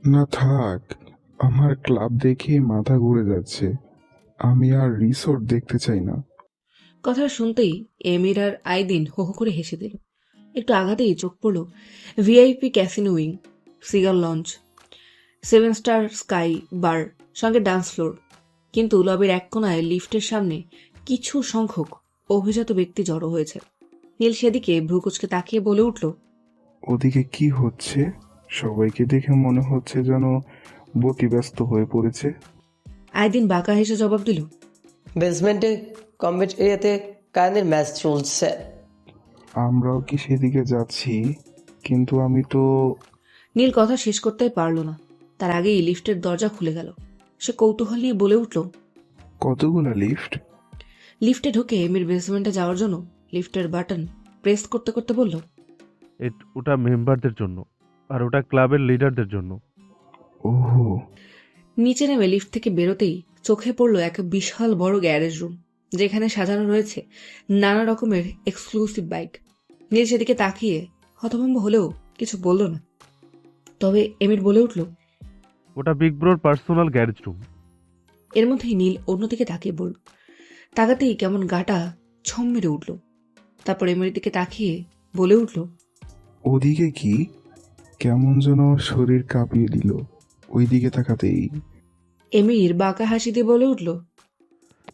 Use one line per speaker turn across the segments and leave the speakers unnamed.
না থাক, আমার ক্লাব দেখে মাথা ঘুরে যাচ্ছে। আমি আর রিসোর্ট দেখতে চাই না।
কথাটা শুনতেই এমির আর আইদিন হো হো করে হেসে দিল। একটু আঘাতেই চোখ পড়ল VIP casino wing, cigar lounge, 7 star sky bar, সঙ্গে ডান্স ফ্লোর। কিন্তু লবির এক কোনায় লিফটের সামনে কিছু সংখ্যক অভিজাত ব্যক্তি জড়ো হয়েছে। নীল সেদিকে ভ্রুকুচকে তাকিয়ে বলে উঠল,
ওদিকে কি হচ্ছে? সবাইকে দেখে মনে হচ্ছে যেন ব্যতিব্যস্ত হয়ে পড়েছে।
আইদিন বাঁকা হেসে জবাব দিল,
বেসমেন্টে কমবেট এরিয়াতে কায়নের ম্যাচ চলছে।
আমরাও কি সেদিকে যাচ্ছি? কিন্তু আমি তো।
নীল কথা শেষ করতে পারল না। তার আগেই লিফটের দরজা খুলে গেল। সে কৌতূহল নিয়ে বলে উঠল,
কতগুলো লিফট?
লিফটে ঢুকে এমির বেসমেন্টে যাওয়ার জন্য লিফটের বাটন প্রেস করতে করতে বলল,
ওটা মেম্বারদের জন্য, আর ওটা ক্লাবের লিডারদের জন্য।
ওহো।
নিচে নেমে লিফট থেকে বেরোতেই চোখে পড়ল এক বিশাল বড় গ্যারেজ রুম, যেখানে সাজানো রয়েছে নানা রকমের এক্সক্লুসিভ বাইক। নীল সেদিকে তাকিয়ে হতভম্ব হলেও কিছু বলল না। তবে এমির বলে উঠল,
ওটা বিগ ব্রোর পার্সোনাল গ্যারেজ রুম।
এর মধ্যেই নীল অন্যদিকে তাকিয়ে পড়ল। তাকাতেই কেমন গাটা ছম মেরে উঠল। তারপর এমির দিকে তাকিয়ে বলে উঠল,
ওদিকে কি? কেমন যেন শরীর কাঁপিয়ে দিল ওইদিকে তাকাতেই।
এমির বাঁকা হাসি দিয়ে বলে উঠল,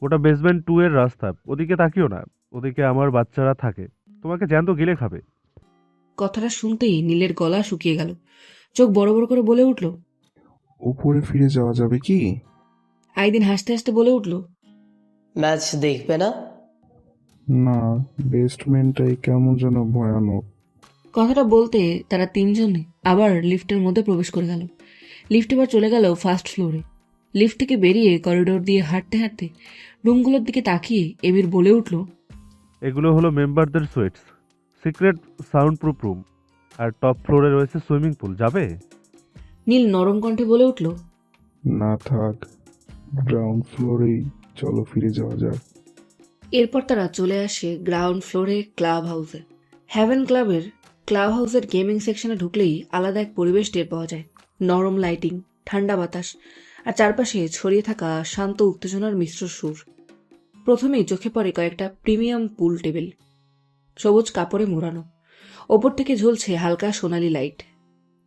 ওটা বেসমেন্ট 2 এর রাস্তা, ওদিকে তাকিও না। ওদিকে আমার বাচ্চারা থাকে, তোমাকে জ্যান্ত গিলে খাবে।
কথাটা শুনতেই নীলের গলা শুকিয়ে গেল। চোখ বড় বড় করে বলে উঠল,
উপরে ফিরে যাওয়া যাবে কি?
আইদিন হাসতে হাসতে বলে উঠল,
ম্যাচ দেখবে না?
না, বেস্টমেন্টটাই কেমন যেন ভয়ানক।
কথাটা বলতে তারা তিনজনে আবার লিফটের মধ্যে প্রবেশ করে গেল। লিফট এবার চলে গেল ফার্স্ট ফ্লোরে। লিফট থেকে বেরিয়ে করিডোর দিয়ে হাঁটতে হাঁটতে রুমগুলোর দিকে তাকিয়ে এমির বলে উঠল,
এগুলো হলো মেম্বারদের suites, secret sound proof room, আর টপ ফ্লোরে রয়েছে সুইমিং পুল। যাবে?
নীল নরম কণ্ঠে বলে উঠল,
না থাক, গ্রাউন্ড ফ্লোরেই চলো ফিরে যাওয়া যাক।
এরপর তারা চলে আসে গ্রাউন্ড ফ্লোরে ক্লাব হাউসে। হ্যাভেন ক্লাবের ক্লাব হাউসের গেমিং সেকশনে ঢুকলেই আলাদা এক পরিবেশ টের পাওয়া যায়। নরম লাইটিং, ঠান্ডা বাতাস, আর চারপাশে ছড়িয়ে থাকা শান্ত উত্তেজনার মিশ্র সুর। প্রথমেই চোখে পড়ে কয়েকটা প্রিমিয়াম পুল টেবিল, সবুজ কাপড়ে মোড়ানো। ওপর থেকে ঝুলছে হালকা সোনালি লাইট।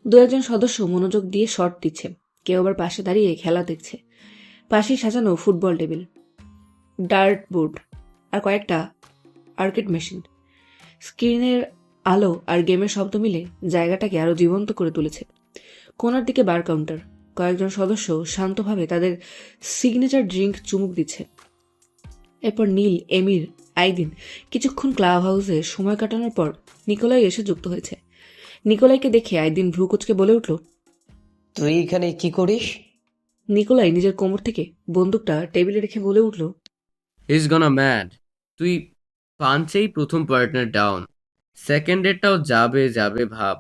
দু একজন সদস্য মনোযোগ দিয়ে শট দিচ্ছে, কেউ আবার পাশে দাঁড়িয়ে খেলা দেখছে। পাশেই সাজানো ফুটবল টেবিল, ডার্ট বোর্ড, আর কয়েকটা আর্কেড মেশিন। স্ক্রিনের আলো আর গেমের শব্দ মিলে জায়গাটাকে আরো জীবন্ত করে তুলেছে। কোনার দিকে বার কাউন্টার, কয়েকজন সদস্য শান্তভাবে তাদের সিগনেচার ড্রিঙ্ক চুমুক দিচ্ছে। এরপর নীল, এমির, আইদিন কিছুক্ষণ ক্লাব হাউসে সময় কাটানোর পর নিকোলাই এসে যুক্ত হয়েছে। নিকোলাইকে দেখে আইদিন ভ্রুকুচকে বলে উঠল,
তুই এখানে কি করিস?
নিকোলাই নিজের কোমর থেকে বন্দুকটা টেবিলে রেখে বলে উঠল,
ইজ গনা ম্যাড। তুই পাঞ্চেই প্রথম পার্টনার ডাউন, সেকেন্ডেরটাও যাবে যাবে ভাব।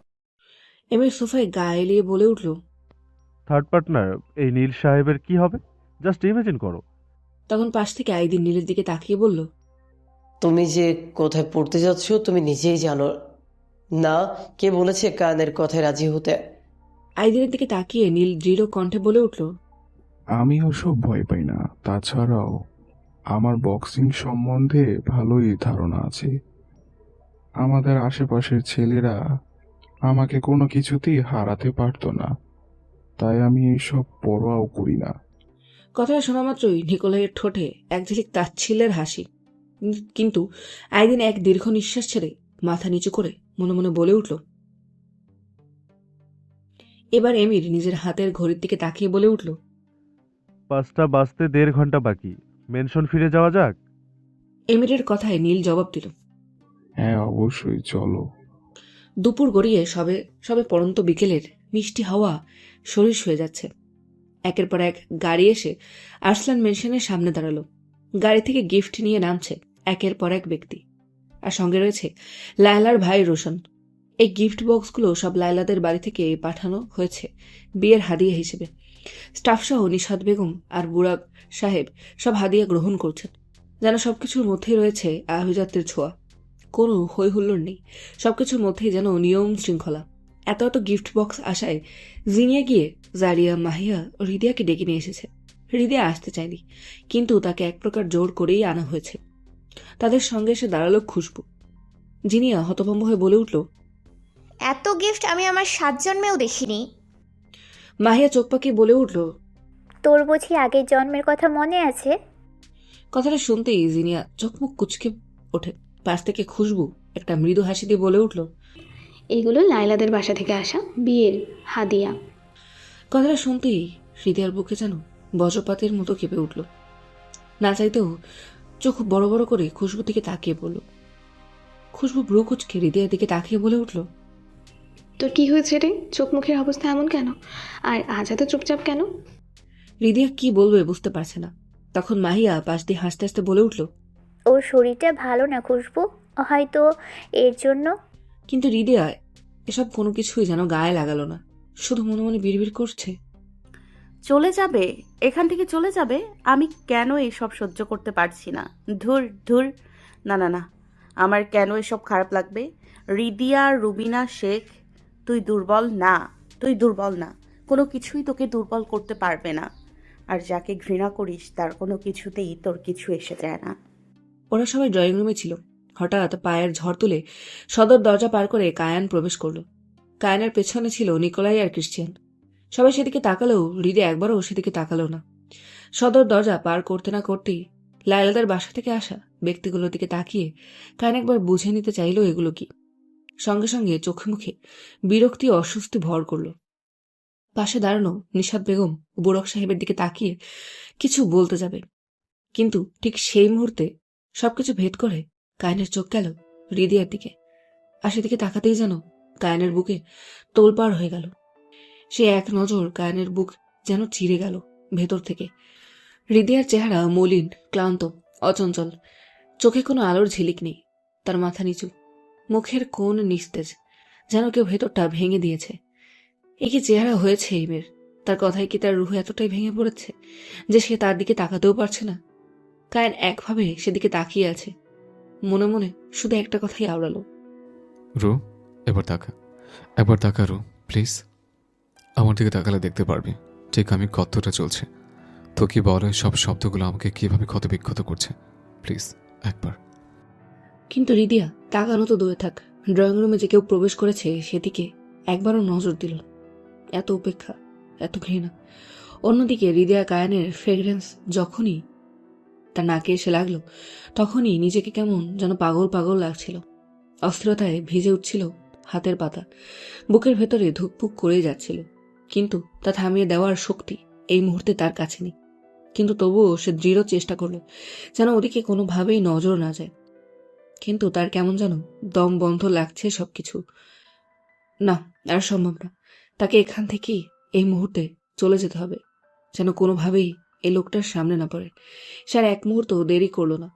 এমির সোফায় গা এলিয়ে বলে উঠল।
থার্ড পার্টনার এই নীল সাহেবের কি হবে? জাস্ট ইমাজিন করো।
তখন পাশ থেকে আইদিন নীলের দিকে তাকিয়ে বলল,
তুমি যে কোথায় পড়তে যাচ্ছ তুমি নিজেই জানো না। কে বলেছে কায়নের কথায় রাজি হতে?
আইদিনের দিকে তাকিয়ে নীল দৃঢ় কণ্ঠে বলে উঠল,
আমি ওসব ভয় পাই না। তাছাড়াও আমার বক্সিং সম্বন্ধে ভালোই ধারণা আছে। আমাদের আশেপাশের ছেলেরা আমাকে কোনো কিছুতেই হারাতে পারতো না, তাই আমি এইসব পরোয়াও করি না।
কথাটা শোনা মাত্রই নিকোলাইয়ের ঠোঁটে এক ঝিলিক তাচ্ছিল্যের হাসি। কিন্তু আইদিন এক দীর্ঘ নিঃশ্বাস ছেড়ে মাথা নিচু করে মনে মনে বলে উঠল। এবার এমির নিজের হাতের ঘড়ির দিকে তাকিয়ে বলে উঠল,
5টা বাজতে 1.5 ঘন্টা বাকি। মেনশন ফিরে যাওয়া যাক।
এমিরের কথায় নীল জবাব দিল,
হ্যাঁ অবশ্যই চলো।
দুপুর গড়িয়ে সবে সবে পড়ন্ত বিকেলের মিষ্টি হাওয়া শরীর শুয়ে যাচ্ছে। একের পর এক গাড়ি এসে আর্সলান মেনশনের সামনে দাঁড়ালো। গাড়ি থেকে গিফট নিয়ে নামছে একের পর এক ব্যক্তি, আর সঙ্গে রয়েছে লায়লার ভাই রোশন। এই গিফট বক্সগুলো সব লায়লাদের বাড়ি থেকে পাঠানো হয়েছে বিয়ের হাদিয়া হিসেবে। স্টাফসহ নিশাদ বেগম আর বুড়া সাহেব সব হাদিয়া গ্রহণ করছেন, যেন সবকিছুর মধ্যেই রয়েছে আভিজাত্যের ছোঁয়া। কোনো হই হুল্লোড় নেই, সবকিছুর মধ্যেই যেন নিয়ম শৃঙ্খলা। এত এত গিফট বক্স আসায় জিনিয়া গিয়ে জারিয়া, মাহিয়া ও হৃদিয়াকে ডেকে নিয়ে এসেছে। হৃদিয়া আসতে চায়নি, কিন্তু তাকে এক প্রকার জোর করেই আনা হয়েছে। তাদের সঙ্গে এসে দাঁড়ালো খুশবু। জিনিয়া হতভম্ব হয়ে বলে উঠল,
এত গিফট আমি আমার 7 জন্মেও দেখিনি।
মাহিয়া চোখ পাকিয়ে বলে উঠল,
তোর বুঝি আগের জন্মের কথা মনে আছে?
কথাটা শুনতেই জিনিয়া চোখ মুখ কুচকে ওঠে। পাশ থেকে খুশবু একটা মৃদু হাসি দিয়ে বলে উঠল,
এগুলো লাইলাদের বাসা থেকে আসা বিয়ের হাদিয়া।
কথাটা শুনতেই হৃদয়ের বুকে যেন বজ্রপাতের মতো কেঁপে উঠল। না চাইতেও চোখ বড় বড় করে খুশবুর দিকে তাকিয়ে পড়ল। খুশবু ভ্রু কুচকে হৃদয়ের দিকে তাকিয়ে বলে উঠল,
তোর কি হয়েছে রে? চোখ মুখের অবস্থা এমন কেন? আর আজ এত চুপচাপ কেন?
হৃদয়া কি বলবে বুঝতে পারছে না। তখন মাহিয়া পাশ দিয়ে হাসতে হাসতে বলে উঠল,
ওর শরীরটা ভালো না খুশবু, হয়তো এর জন্য।
কিন্তু হৃদয়া এসব কোনো কিছুই যেন গায়ে লাগালো না, শুধু মনে মনে বিড়বিড় করছে,
চলে যাবে, এখান থেকে চলে যাবে। আমি কেন এসব সহ্য করতে পারছি না। ধুর ধুর, না না না, আমার কেন এসব খারাপ লাগবে? রিদিয়া, রুবিনা শেখ, তুই দুর্বল না, তুই দুর্বল না। কোনো কিছুই তোকে দুর্বল করতে পারবে না। আর যাকে ঘৃণা করিস তার কোনো কিছুতেই তোর কিছু এসে যায় না।
ওরা সবাই ড্রয়িং রুমে ছিল। হঠাৎ পায়ের ঝড় তুলে সদর দরজা পার করে কায়ান প্রবেশ করলো। কায়ানের পেছনে ছিল নিকোলাই আর ক্রিশ্চিয়ান। সবাই সেদিকে তাকালেও হৃদয় একবারও সেদিকে তাকালো না। সদর দরজা পার করতে না করতেই লায়লাদের বাসা থেকে আসা ব্যক্তিগুলোর দিকে তাকিয়ে কায়ান একবার বুঝে নিতে চাইল এগুলো কি। সঙ্গে সঙ্গে চোখে মুখে বিরক্তি ও অস্বস্তি ভর করল। পাশে দাঁড়ানো নিশাত বেগম বুড়ক সাহেবের দিকে তাকিয়ে কিছু বলতে যাবে, কিন্তু ঠিক সেই মুহূর্তে সবকিছু ভেদ করে কায়নের চোখ গেল হৃদয়ার দিকে। আর সেদিকে তাকাতেই যেন কায়নের বুকে তোলপাড় হয়ে গেল। সে এক নজর কায়নের বুক যেন চিরে গেল ভেতর থেকে। হৃদয়ার চেহারা মলিন, ক্লান্ত, অচঞ্চল, চোখে কোনো আলোর ঝিলিক নেই। তার মাথা নিচু, মুখের কোণ নিস্তেজ, যেন কেউ ভেতরটা ভেঙে দিয়েছে। এ কি চেহারা হয়েছে এই মেয়ের? তার কথায় কি তার রুহ এতটাই ভেঙে পড়েছে যে সে তার দিকে তাকাতেও পারছে না? কায়ন একভাবে সেদিকে তাকিয়ে আছে, মনে মনে শুধু একটা কথাই আওড়ালো,
রু, একবার তাকা রু, প্লিজ। আমার দিকে তাকালে দেখতে পারবি ঠিক আমি কতটা চলছে। তো কি বলে সব শব্দগুলো আমাকে কিভাবে ক্ষতবিক্ষত করছে। প্লিজ একবার।
কিন্তু হৃদয়া তাকানো তো দূরে থাক, ড্রয়িং রুমে যে কেউ প্রবেশ করেছে সেদিকে একবারও নজর দিল না। এত উপেক্ষা, এত ঘৃণা। অন্যদিকে হৃদয়া কায়ানের ফ্রেগ্রেন্স যখনই তার নাকে এসে লাগলো, তখনই নিজেকে কেমন যেন পাগল পাগল লাগছিল। অস্থিরতায় ভিজে উঠছিল হাতের পাতা, বুকের ভেতরে ধুকপুক করে যাচ্ছিল, কিন্তু তা থামিয়ে দেওয়ার শক্তি এই মুহূর্তে তার কাছে নেই। কিন্তু তবুও সে দৃঢ় চেষ্টা করলো যেন ওদিকে কোনোভাবেই নজর না যায়। কিন্তু তার কেমন যেন দম বন্ধ লাগছে সবকিছু। না, আর সম্ভব না। তাকে এখান থেকেই এই মুহূর্তে চলে যেতে হবে, যেন কোনোভাবেই এই লোকটার সামনে না পড়ে। সে আর এক মুহূর্ত দেরি করলো না,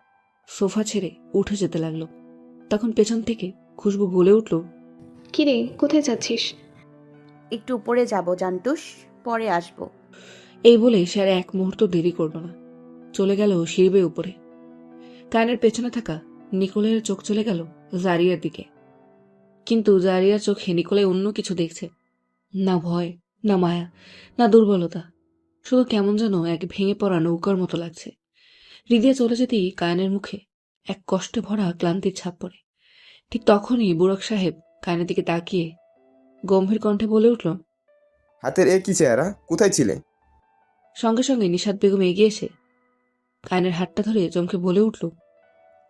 সোফা ছেড়ে উঠে যেতে লাগলো। তখন পেছন থেকে খুশবু বলে উঠল,
কিরে, কোথায় যাচ্ছিস?
একটু উপরে যাব জান্টুস, পরে আসব।
এই বলে সে আর এক মুহূর্ত দেরি করল না, চলে গেল সিঁড়ি উপরে। কানের পেছনে থাকা নিকোলের চোখ চলে গেল জারিয়ার দিকে, কিন্তু জারিয়ার চোখে নিকোলাই অন্য কিছু দেখছে। না ভয়, না মায়া, না দুর্বলতা, শুধু কেমন যেন এক ভেঙে পড়া নৌকার মতো লাগছে। হৃদয় চলে যেতেই কায়নের মুখে এক কষ্টে ভরা ক্লান্তির ছাপ পড়ে। ঠিক তখনই বুড়ক সাহেব কায়নের দিকে তাকিয়ে গম্ভীর কণ্ঠে বলে উঠল,
হাতের এ কি চেহারা, কোথায় ছিলে?
সঙ্গে সঙ্গে নিশাত বেগম এগিয়ে এসে কায়নের হাতটা ধরে চমকে বলে উঠল,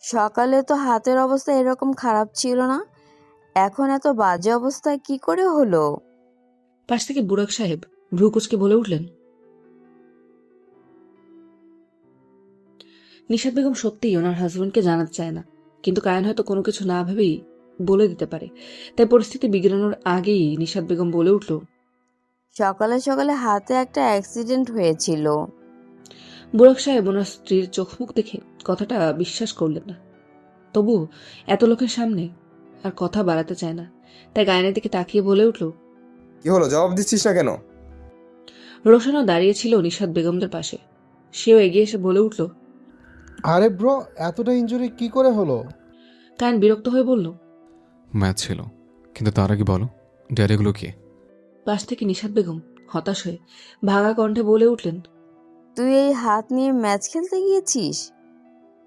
সকালে তো হাতের অবস্থা এরকম খারাপ ছিল না, এখন এত বাজে অবস্থায় কি করে হলো?
পাশ থেকে বুড়ক সাহেব ভ্রু কুচকে বলে উঠলেন, নিশাত বেগম সত্যিই ওনার হাজবেন্ডকে জানাতে চায় না, কিন্তু কায়ন হয়তো কোনো কিছু না ভেবেই বলে দিতে পারে। তাই পরিস্থিতি বিগড়ানোর আগেই নিশাত বেগম বলে উঠল,
সকালে সকালে হাতে একটা অ্যাক্সিডেন্ট হয়েছিল।
বুড়ক সাহেব ওনার স্ত্রীর চোখ মুখ দেখে কথাটা বিশ্বাস করলেন না, তবু এত লোকের সামনে আর কথা বাড়াতে চায় না, তাই গায়নের দিকে তাকিয়ে বলে উঠল,
কি হলো, জবাব দিচ্ছিস না কেন?
রোশনও দাঁড়িয়েছিল নিশাত বেগমদের পাশে, সেও এগিয়ে এসে বলে উঠল,
আরে ব্রো, এতটা ইনজুরি কি করে হলো?
কায়ন বিরক্ত হয়ে বলল,
ম্যাচ ছিল, কিন্তু তার আগে বলো ডায়েরিগুলো কি?
পাশ থেকে নিশাত বেগম হতাশ হয়ে ভাঙা কণ্ঠে বলে উঠলেন,
তুই এই হাত নিয়ে ম্যাচ খেলতে গিয়েছিস?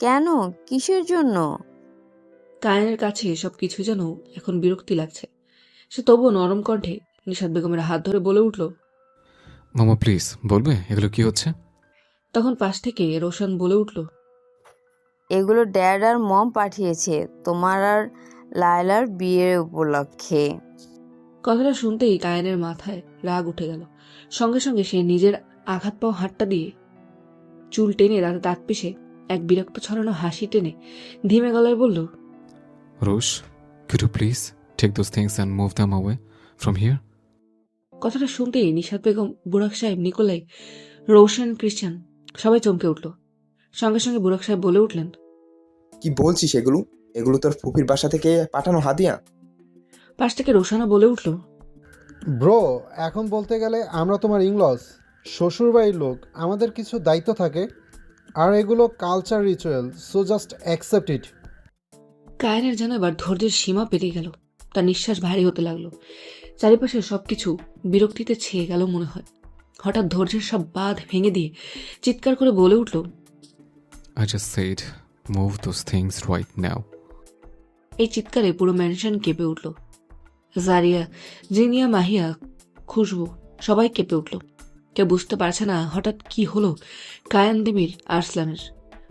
কেন? কিসের জন্য?
কায়েনের কাছে সব কিছু যেন এখন বিরক্তি লাগছে। সে তবুও নরম কণ্ঠে নিশাত বেগমের হাত ধরে বলে উঠল।
মামা প্লিজ বলবে এগুলো কি হচ্ছে?
তখন পাশ থেকে রোশন বলে উঠল,
এগুলো ড্যাড আর মম পাঠিয়েছে তোমার আর লায়লার বিয়ের উপলক্ষে।
কথাটা শুনতেই কায়েনের মাথায় রাগ উঠে গেল। সঙ্গে সঙ্গে সে নিজের আঘাত পাওয়া হাতটা দিয়ে চুল টেনে দাঁতে দাঁত পিষে এক বিরক্ত ছড়ানো হাসি টেনে ধীমে গলায় বলল,
রোশ, could you please take those things and move them away from here?
কথাটা শুনতেই নিশাত বেগম, বুড়াক সাহেব, নিকোলাই, রোশন, ক্রিশ্চিয়ান সবাই চমকে উঠল। সঙ্গে সঙ্গে বুড়াক সাহেব বলে উঠলেন,
কি বলছিস এগুলো? এগুলো তোর ফুপির বাসা থেকে পাঠানো হাদিয়া?
পাশ থেকে রোশানা বলে উঠল,
ব্রো, এখন বলতে গেলে আমরা তোমার ইংলস, শ্বশুরবাড়ির লোক, আমাদের কিছু দায়িত্ব থাকে। আর এগুলো culture ritual, so just accept it.
কায়েনের যেন এবার ধৈর্যের সীমা পেরিয়ে গেল। তার নিঃশ্বাস ভারী হতে লাগলো। চারিপাশে সবকিছু বিরক্তিতে ছেয়ে গেল মনে হয়। হঠাৎ ধৈর্যের সব বাঁধ ভেঙে দিয়ে চিৎকার করে বলে উঠল,
I just said move those things right now.
এই চিৎকারে পুরো ম্যানশন কেঁপে উঠল। জারিয়া, জিনিয়া, মাহিয়া, খুশবু সবাই কেঁপে উঠল। কেউ বুঝতে পারছে না হঠাৎ কি হলো কায়ান দেবীর আরসলানের।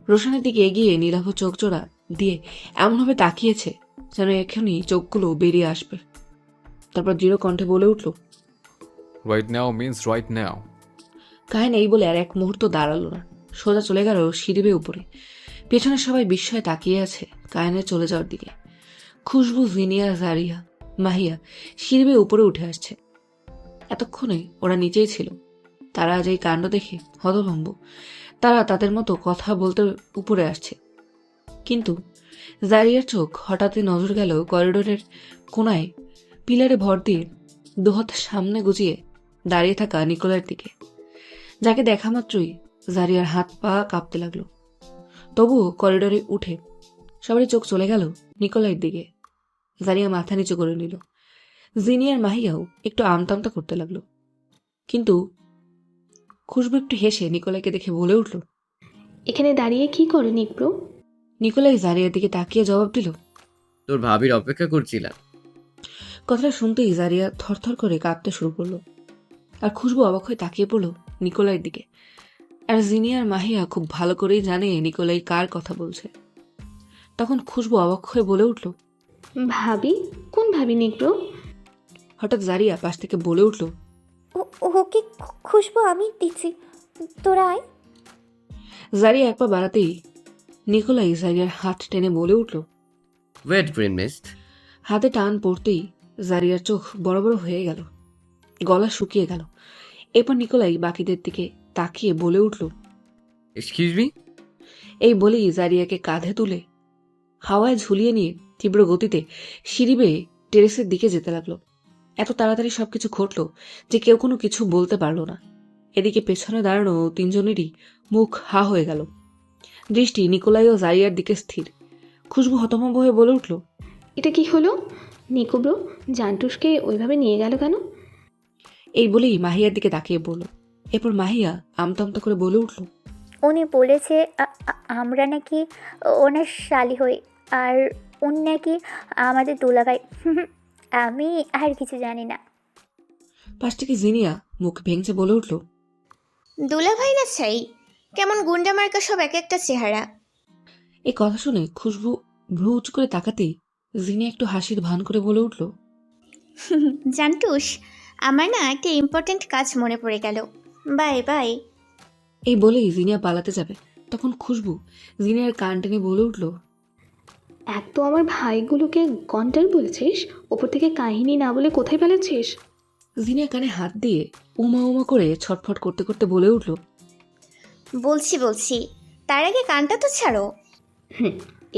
রোশনের দিকে এগিয়ে নীলাভ চোখ জোড়া দিয়ে এমনভাবে তাকিয়েছে যেন এখনই চোখগুলো বেরিয়ে আসবে। তারপর দৃঢ় কণ্ঠে বলে উঠল,
Right now means right now.
Kayan এই বলে আর এক মুহূর্ত দাঁড়ালো না, সোজা চলে গেল সিঁড়ি বেয়ে উপরে। পেছনে সবাই বিস্ময়ে তাকিয়ে আছে কায়ানের চলে যাওয়ার দিকে। খুশবু, জিনিয়া, জারিয়া, মাহিয়া সিঁড়ি বেয়ে উপরে উঠে আসছে। এতক্ষণে ওরা নিচেই ছিল। তারা আজ এই কাণ্ড দেখে হতভম্ব। তারা তাদের মতো কথা বলতে উপরে আসছে। কিন্তু জারিয়ার চোখ হঠাৎই নজর গেল করিডোরের কোনায় পিলারে ভর দিয়ে দুহাত সামনে গুজিয়ে দাঁড়িয়ে থাকা নিকোলার দিকে, যাকে দেখা মাত্রই জারিয়ার হাত পা কাঁপতে লাগলো। তবুও করিডোরে উঠে সবারই চোখ চলে গেল নিকোলাইয়ের দিকে। জারিয়া মাথা নিচু করে নিল। জিনিয়ার মাহিয়াও একটু আমতামতা করতে লাগলো। কিন্তু খুশবু একটু হেসে নিকোলাইকে দেখে বলে উঠল,
এখানে দাঁড়িয়ে কি করো নিকব্রো?
নিকোলাই জারিয়ার দিকে তাকিয়ে জবাব দিল,
তোর ভাবির অপেক্ষা করছিলাম।
কথাটা শুনতেই জারিয়া থরথর করে কাঁপতে শুরু করলো। আর খুশবু অবাক হয়ে তাকিয়ে পড়ল নিকোলাইয়ের দিকে। আর জিনিয়ার মাহিয়া খুব ভালো করেই জানে নিকোলাই কার কথা বলছে। তখন খুশবু অবাক হয়ে বলে উঠল,
ভাবি? কোন ভাবি নিকব্রো?
হঠাৎ জারিয়া পাশ থেকে বলে উঠল,
ওকে খুশবু আমি দিচ্ছি, তোরা আয়।
জারিয়া এক পা বাড়াতেই নিকোলাই জারিয়ার হাত টেনে বলে উঠল।
Wait green mist.
হাতে টান পড়তেই জারিয়ার চোখ বড় বড় হয়ে গেল, গলা শুকিয়ে গেল। এরপর নিকোলাই বাকিদের দিকে তাকিয়ে বলে উঠল,
এক্সকিউজ মি।
এই বলেই জারিয়াকে কাঁধে তুলে হাওয়ায় ঝুলিয়ে নিয়ে তীব্র গতিতে সিঁড়ি বেয়ে টেরেসের দিকে যেতে লাগলো। এত তাড়াতাড়ি সবকিছু ঘটল যে কেউ কোনো কিছু বলতে পারল না। এদিকে পেছনে দাঁড়ানো তিনজনেরই মুখ হা হয়ে গেল। দৃষ্টি নিকোলাই ও জারিয়ার দিকে স্থির। খুশবু হতভম্ব হয়ে বলে উঠল,
এটা কি হলো? নিকব্রো জান্টুসকে ওইভাবে নিয়ে গেল কেন?
এই বলেই মাহিয়ার দিকে তাকিয়ে পড়ল। এরপর মাহিয়া আমতামতা করে বলে উঠল,
উনি বলেছে আমরা নাকি ওনার শালি হই, আর উনি নাকি আমাদের দুলাভাই। আমি আর কিছু জানি না।
পাশ থেকে জিনিয়া মুখ ভেঙচে বলে উঠল,
দুলাভাই না চাই, কেমন গুন্ডা মার্কা সব এক একটা চেহারা।
এই কথা শুনে খুশবু ভ্রু উঁচু করে তাকাতেই জিনিয়া একটু হাসির ভান করে বলে উঠল,
জান্টুস, আমার না একটা ইম্পর্টেন্ট কাজ মনে পড়ে গেল। Bye bye.
এই বলেই জিনিয়া পালাতে যাবে। তখন খুশবু জিনিয়ার কান টেনে বলে উঠল,
এত আমার ভাইগুলোকে গন্ডার বলেছিস, ওপর থেকে কাহিনী না বলে কোথায় পালাচ্ছিস?
জিনিয়া কানে হাত দিয়ে উমা উমা করে ছটফট করতে করতে বলে উঠল,
বলছি, তার আগে কানটা তো ছাড়ো।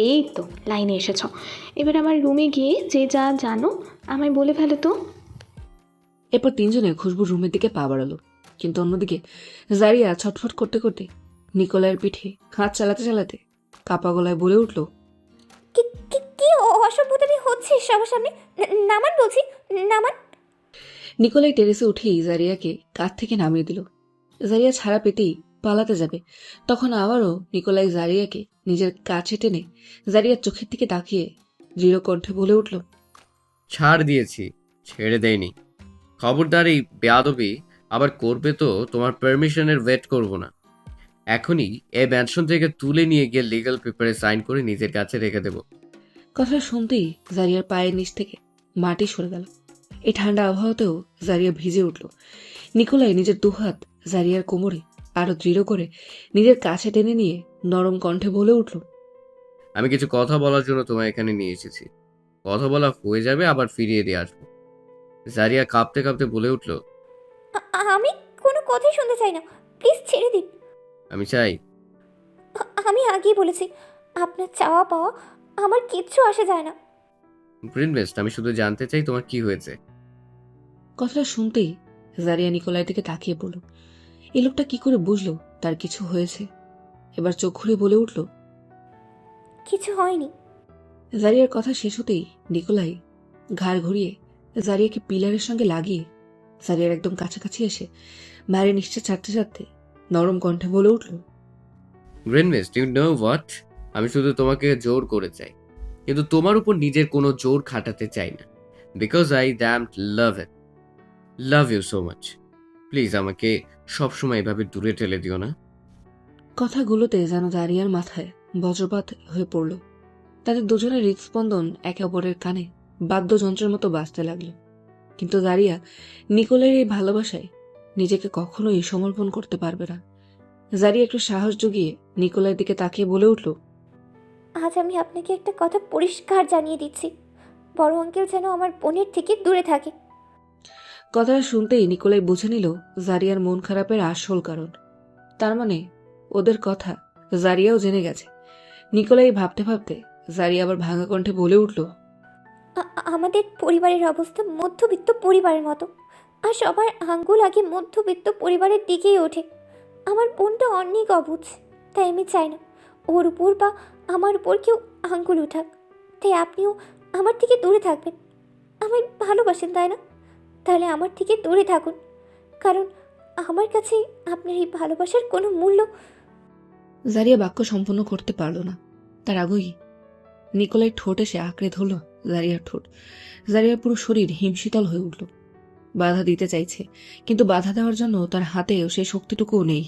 এই তো লাইনে এসেছ। এবার আমার রুমে গিয়ে যে যা জানো আমায় বলে ফেলো তো।
এরপর তিনজনে খুশবুর রুমের দিকে পা বাড়ালো। কিন্তু অন্যদিকে জারিয়া ছটফট করতে করতে নিকোলাইয়ের পিঠে হাত চালাতে চালাতে কাপা গলায় বলে উঠল,
কি অসভ্যতামি হচ্ছে সবার সামনে? নামান বলছি, নামান।
নিকোলাই টেরেসে উঠেই জারিয়াকে কাঁধ থেকে নামিয়ে দিল। জারিয়া ছাড়া পেতেই পালাতে যাবে, তখন আবারও নিকোলাই জারিয়াকে নিজের কাছে টেনে জারিয়ার চোখের দিকে তাকিয়ে দৃঢ় কণ্ঠে বলে উঠল,
ছাড় দিয়েছি, ছেড়ে দেয়নি। খবরদার এই বেয়াদবি আবার করবে তো তোমার পারমিশনের ওয়েট করব না। এখনই এই ম্যানশন থেকে তুলে নিয়ে গিয়ে লিগ্যাল পেপারে সাইন করে নিজের কাছে রেখে দেব।
কথা শুনতেই জারিয়ার পায়ের নিচ থেকে মাটি সরে গেল। এই ঠান্ডা আবহাওয়াতেও জারিয়া ভিজে উঠল। নিকোলাই নিজের দুহাত জারিয়ার কোমরে আরো দৃঢ় করে নিজের কাছে টেনে নিয়ে নরম কণ্ঠে বলে উঠল,
আমি কিছু কথা বলার জন্য তোমায় এখানে নিয়ে এসেছি। কথা বলা হয়ে যাবে, আবার ফিরিয়ে দিয়ে আসবো। জারিয়া কাঁপতে কাঁপতে বলে উঠল,
আমি কোনো কথাই শুনতে চাই না, প্লিজ ছেড়ে দিন।
আমি চাই।
আমি আগেই বলেছি, আপনার চাওয়া পাওয়া আমার কিচ্ছু আসে যায় না।
গ্রিন বেস্ট, আমি শুধু জানতে চাই তোমার কি হয়েছে।
কথাটা শুনতেই জারিয়া নিকোলাই দিকে তাকিয়ে বলল, এই লোকটা কি করে বুঝলো তার কিছু হয়েছে? এবার চোখ ঘুরে বলে উঠল,
কিছু হয়নি।
জারিয়ার কথা শেষ হতেই নিকোলাই ঘাড় ঘুরিয়ে জারিয়াকে পিলারের সঙ্গে লাগিয়ে জারিয়ার একদম কাছাকাছি এসে বাইরে নিশ্চয় ছাড়তে ছাড়তে নরম কণ্ঠে বলে উঠল,
green best, you know what, আমি শুধু তোমাকে জোর করে চাই, কিন্তু তোমার উপর নিজের কোনো জোর খাটাতে চাই না। Because I damned love you so much. Please আমাকে সবসময় এভাবে দূরে ঠেলে দিও না।
কথাগুলোতে যেন জারিয়ার মাথায় বজ্রপাত হয়ে পড়ল। তাদের দুজনের হৃদস্পন্দন একে অপরের কানে বাদ্যযন্ত্রের মতো বাজতে লাগলো। কিন্তু জারিয়া নিকোলের এই ভালোবাসায় নিজেকে কখনোই সমর্পণ করতে পারবে না। জারিয়া একটু সাহস জুগিয়ে নিকোলের দিকে তাকিয়ে বলে উঠল,
আজ আমি আপনাকে একটা কথা পরিষ্কার জানিয়ে দিচ্ছি, বড় আঙ্কেল যেন আমার বোনের থেকে দূরে থাকে।
কথাটা শুনতেই নিকোলাই বুঝে নিল জারিয়ার মন খারাপের আসল কারণ। তার মানে ওদের কথা জারিয়াও জেনে গেছে। নিকোলাই ভাবতে ভাবতে জারিয়া আবার ভাঙা কণ্ঠে বলে উঠল,
আমাদের পরিবারের অবস্থা মধ্যবিত্ত পরিবারের মতো, আর সবার আঙ্গুল আগে মধ্যবিত্ত পরিবারের দিকেই ওঠে। আমার বোনটা অনেক অবুঝ, তাই আমি চাই না ওর উপর বা আমার উপর কেউ আঙ্গুল উঠাক। তাই আপনিও আমার থেকে দূরে থাকবেন। আমায় ভালোবাসেন তাই না? তাহলে আমার থেকে দূরে থাকুন, কারণ আমার কাছে আপনার এই ভালোবাসার কোনো মূল্য।
জারিয়া বাক্য সম্পন্ন করতে পারল না। তার আগেই নিকোলাই ঠোঁট এসে আঁকড়ে ধরল জারিয়ার ঠোঁট। জারিয়ার পুরো শরীর হিমশীতল হয়ে উঠল। বাধা দিতে চাইছে, কিন্তু বাধা দেওয়ার জন্য তার হাতেও সেই শক্তিটুকুও নেই।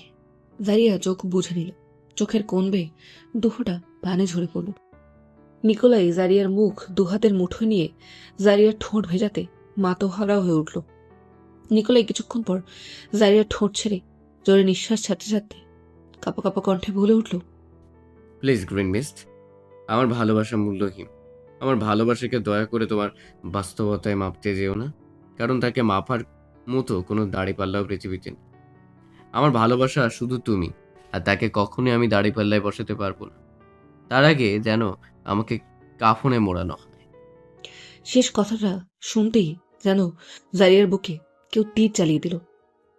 জারিয়া চোখ বুঝে নিল, চোখের কোণ বেয়ে দুহোটা পানে ঝরে পড়ল। নিকোলাই জারিয়ার মুখ দুহাতের মুঠোয় নিয়ে জারিয়ার ঠোঁট ভেজাতে মাতোহারা হয়ে উঠল। নিকোলাই কিছুক্ষণ পর জারিয়ার ঠোঁট ছেড়ে জোরে নিঃশ্বাস ছাড়তে ছাড়তে কাঁপা কাঁপা কণ্ঠে বলে উঠল,
প্লিজ গ্রিন বেস্ট, আমার ভালোবাসা মূল্যহীন। আমার ভালোবাসাকে দয়া করে তোমার বাস্তবতায় মাপতে যেও না, কারণ তাকে মাপার মতো কোনো দাড়িপাল্লাও পৃথিবীতে নেই। আমার ভালোবাসা শুধু তুমি, আর তাকে কখনোই আমি দাড়িপাল্লায় বসাতে পারবো না। তার আগে যেন আমাকে কাফনে মোড়ানো হয়।
শেষ কথাটা শুনতেই যেন জারিয়ার বুকে কেউ তীর চালিয়ে দিল,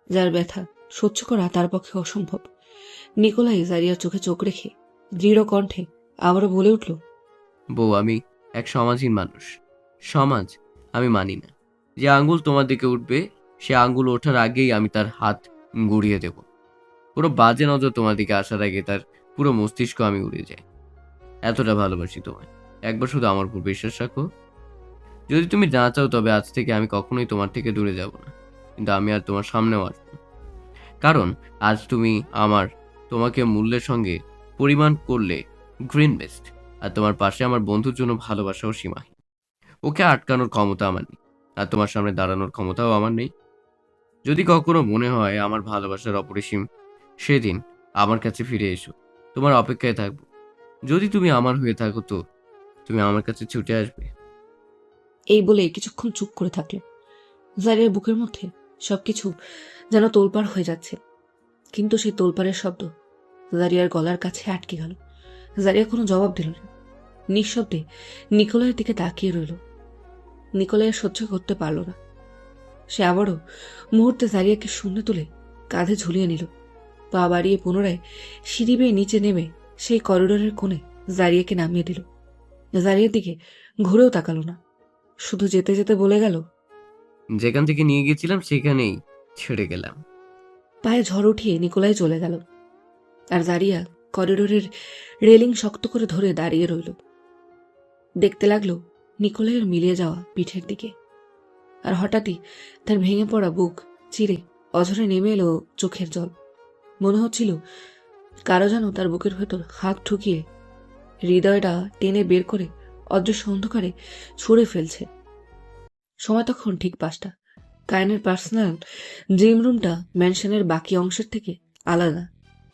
যার ব্যথা সহ্য করা তার পক্ষে অসম্ভব। নিকোলাই জারিয়ার চোখে চোখ রেখে দৃঢ় কণ্ঠে আবারও বলে উঠল,
বউ, আমি এক সমাজহীন মানুষ। সমাজ আমি মানি না। যে আঙ্গুল তোমার দিকে উঠবে, সে আঙ্গুল ওঠার আগেই আমি তার হাত গুড়িয়ে দেব। পুরো বাজে নজর তোমার দিকে আসার আগে তার পুরো মস্তিষ্ক আমি উড়ে যাই। এতটা ভালোবাসি তোমায়। একবার শুধু আমার উপর বিশ্বাস রাখো। যদি তুমি না চাও, তবে আজ থেকে আমি কখনোই তোমার থেকে দূরে যাব না, কিন্তু আমি আর তোমার সামনেও আসবো না। কারণ আজ তুমি তোমাকে মূল্যের সঙ্গে পরিমাণ করলে গ্রিন বেস্ট, আর তোমার পাশে আমার বন্ধুর জন্য ভালোবাসাও সীমাহীন। ওকে আটকানোর ক্ষমতা আমার নেই, আর তোমার সামনে দাঁড়ানোর ক্ষমতাও আমার নেই। যদি কখনো মনে হয় আমার ভালোবাসার অপরিসীম, সেদিন আমার কাছে ফিরে এসো, তোমার অপেক্ষায় থাকবো। যদি তুমি আমার হয়ে থাকো, তো তুমি আমার কাছে ছুটে আসবে।
এই বলে কিছুক্ষণ চুপ করে থাকল। জারিয়ার বুকের মধ্যে সবকিছু যেন তোলপাড় হয়ে যাচ্ছে, কিন্তু সেই তোলপাড়ের শব্দ জারিয়ার গলার কাছে আটকে গেল। জারিয়া কোনো জবাব দিল না, নিঃশব্দে নিকোলাইয়ের দিকে তাকিয়ে রইল। নিকোলাই সহ্য করতে পারল না। সে আবারও মুহূর্তে জারিয়াকে শূন্য তুলে কাঁধে ঝুলিয়ে নিল। পা বাড়িয়ে পুনরায় সিঁড়ি বেয়ে নিচে নেমে সেই করিডোরের কোণে জারিয়াকে নামিয়ে দিল। জারিয়ার দিকে ঘুরেও তাকালো না, শুধু যেতে যেতে বলে গেল,
যেখান থেকে নিয়ে গেছিলাম সেখানেই ছেড়ে গেলাম।
পায়ে ঝড় উঠিয়ে নিকোলাই চলে গেল, আর দাঁড়িয়া করিডোরের রেলিং শক্ত করে ধরে দাঁড়িয়ে রইল। দেখতে লাগলো নিকোলাইয়ের মিলিয়ে যাওয়া পিঠের দিকে, আর হঠাৎই তার ভেঙে পড়া বুক চিরে অঝরে নেমে এলো চোখের জল। মনে হচ্ছিল কারো যেন তার বুকের ভেতর হাত ঠুকিয়ে হৃদয়টা টেনে বের করে অদৃশ্য অন্ধকারে ছুঁড়ে ফেলছে। সময় তখন ঠিক 5টা। কায়নের পার্সোনাল জিম রুমটা ম্যানশনের বাকি অংশের থেকে আলাদা,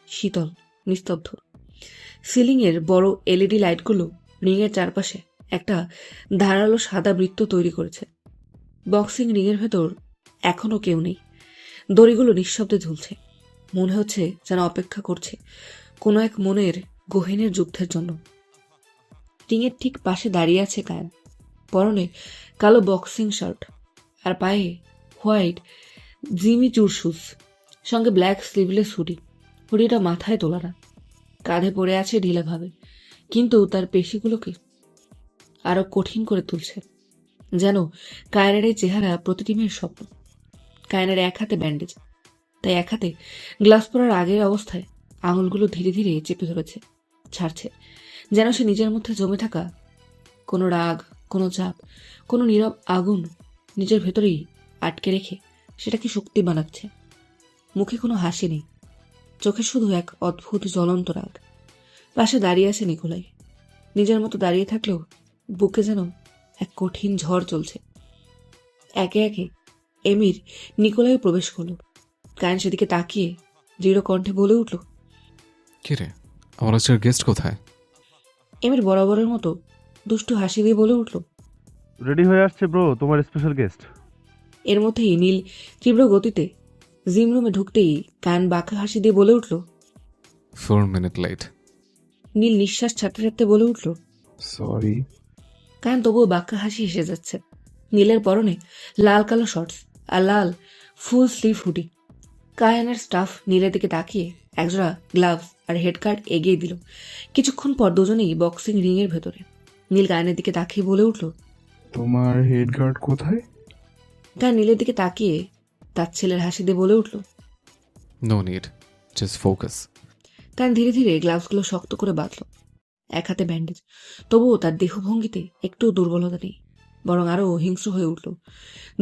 শীতল, নিস্তব্ধ। সিলিংয়ের বড় এলইডি লাইটগুলো রিংয়ের চারপাশে একটা ধারালো সাদা বৃত্ত তৈরি করেছে। বক্সিং রিংয়ের ভেতর এখনো কেউ নেই। দড়িগুলো নিঃশব্দে ঝুলছে, মনে হচ্ছে যেন অপেক্ষা করছে কোনো এক মনের গহীনের যুদ্ধের জন্য। রিংয়ের ঠিক পাশে দাঁড়িয়ে আছে কায়ন, পরনে কালো বক্সিং শার্ট আর পায়ে হোয়াইট জিমি চুর শুজ, সঙ্গে ব্ল্যাক স্লিভলেস হুডি। হুডিটা মাথায় তোলা না, কাঁধে পড়ে আছে ঢিলাভাবে, কিন্তু তার পেশিগুলোকে আরো কঠিন করে তুলছে। যেন কায়নের এই চেহারা প্রতিটি মেয়ের স্বপ্ন। কায়নের এক হাতে ব্যান্ডেজ, তাই এক হাতে গ্লাভস পরার আগের অবস্থায় আঙুলগুলো ধীরে ধীরে চেপে ধরেছে, ছাড়ছে, যেন সে নিজের মধ্যে জমে থাকা কোনো রাগ, কোনো চাপ, কোনো নীরব আগুন নিজের ভেতরেই আটকে রেখে সেটাকে শক্তি বানাচ্ছে। মুখে কোনো হাসি নেই, চোখে শুধু এক অদ্ভুত জ্বলন্ত রাগ। পাশে দাঁড়িয়ে আছে নিকোলাই, নিজের মতো দাঁড়িয়ে থাকলেও বুকে যেন এক কঠিন ঝড় চলছে। একে একে এমির নিকোলাই প্রবেশ করলো। কায়ন সেদিকে তাকিয়ে দৃঢ় কণ্ঠে বলে উঠল,
কে রে, আমার আজকের গেস্ট কোথায়?
এমির বরাবরের মতো দুষ্টু হাসি দিয়ে বলে উঠল,
রেডি হয়ে আসছে ব্রো তোমার স্পেশাল গেস্ট।
এর মধ্যেই নীল তীব্র গতিতে জিম রুমে ঢুকতেই কায়ন বাঁকা হাসি দিয়ে বলে উঠল।
4 মিনিট লেট।
নীল নিঃশ্বাস ছাড়তে ছাড়তে বলে উঠল,
সরি।
কায়ন তবুও বাঁকা হাসি এসে যাচ্ছে। নীলের পরনে লাল কালো শর্টস আর লাল ফুল স্লিভ হুডি। কায়নের স্টাফ নীলের দিকে তাকিয়ে একজোড়া গ্লাভস আর হেডকার্ড এগিয়ে দিল। কিছুক্ষণ পর দুজনেই বক্সিং রিংয়ের ভেতরে। নীল কায়নের দিকে তাকিয়ে বলে উঠল,
তোমার হেড গার্ড কোথায়?
কায়ন নীলের দিকে তাকিয়ে তার ছেলের হাসি দিয়ে বলে উঠল।
No need, just focus.
Kayan ধীরে ধীরে গ্লাভসগুলো শক্ত করে বাঁধল। এক হাতে ব্যান্ডেজ, তবুও তার দেহভঙ্গিতে একটু দুর্বলতা নেই, বরং আরও হিংস্র হয়ে উঠল।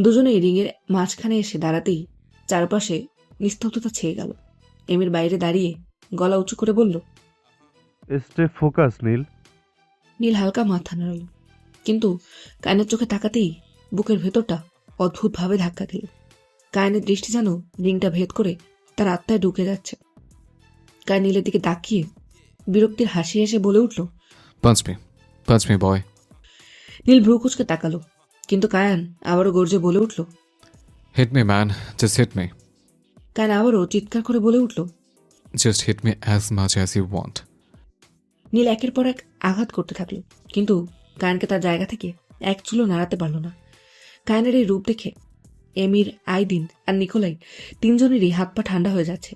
দুজনেই রিংয়ের মাঝখানে এসে দাঁড়াতেই চারপাশে নিস্তব্ধতা ছেয়ে গেল। এমির বাইরে দাঁড়িয়ে গলা উঁচু করে বলল,
স্টে ফোকাস নীল।
নীল হালকা মাথা নাড়ল, কিন্তু কায়নের চোখে তাকাতেই বুকের ভেতরটা অদ্ভুতভাবে ধাক্কা দিল। কায়নের দৃষ্টি যেন রিংটা ভেদ করে তার আত্মায় ঢুকে যাচ্ছে। কায়ন নীলের দিকে তাকিয়ে বিরক্তির হাসি এসে বলে উঠল,
পাঁচ মি বয়।
নীল ভ্রু কুচকে তাকালো, কিন্তু কায়ন আবারও গর্জে বলে উঠল,
hit me man, just hit me.
Kayan আবারও চিৎকার করে বলে উঠল,
just hit me as much as you want.
Neel একের পর এক আঘাত করতে থাকলো, কিন্তু কায়নকে তার জায়গা থেকে এক চুলো নাড়াতে পারল না। কায়নের এই রূপ দেখে এমির, আইদিন আর নিকোলাই তিনজনেরই হাত পা ঠান্ডা হয়ে যাচ্ছে।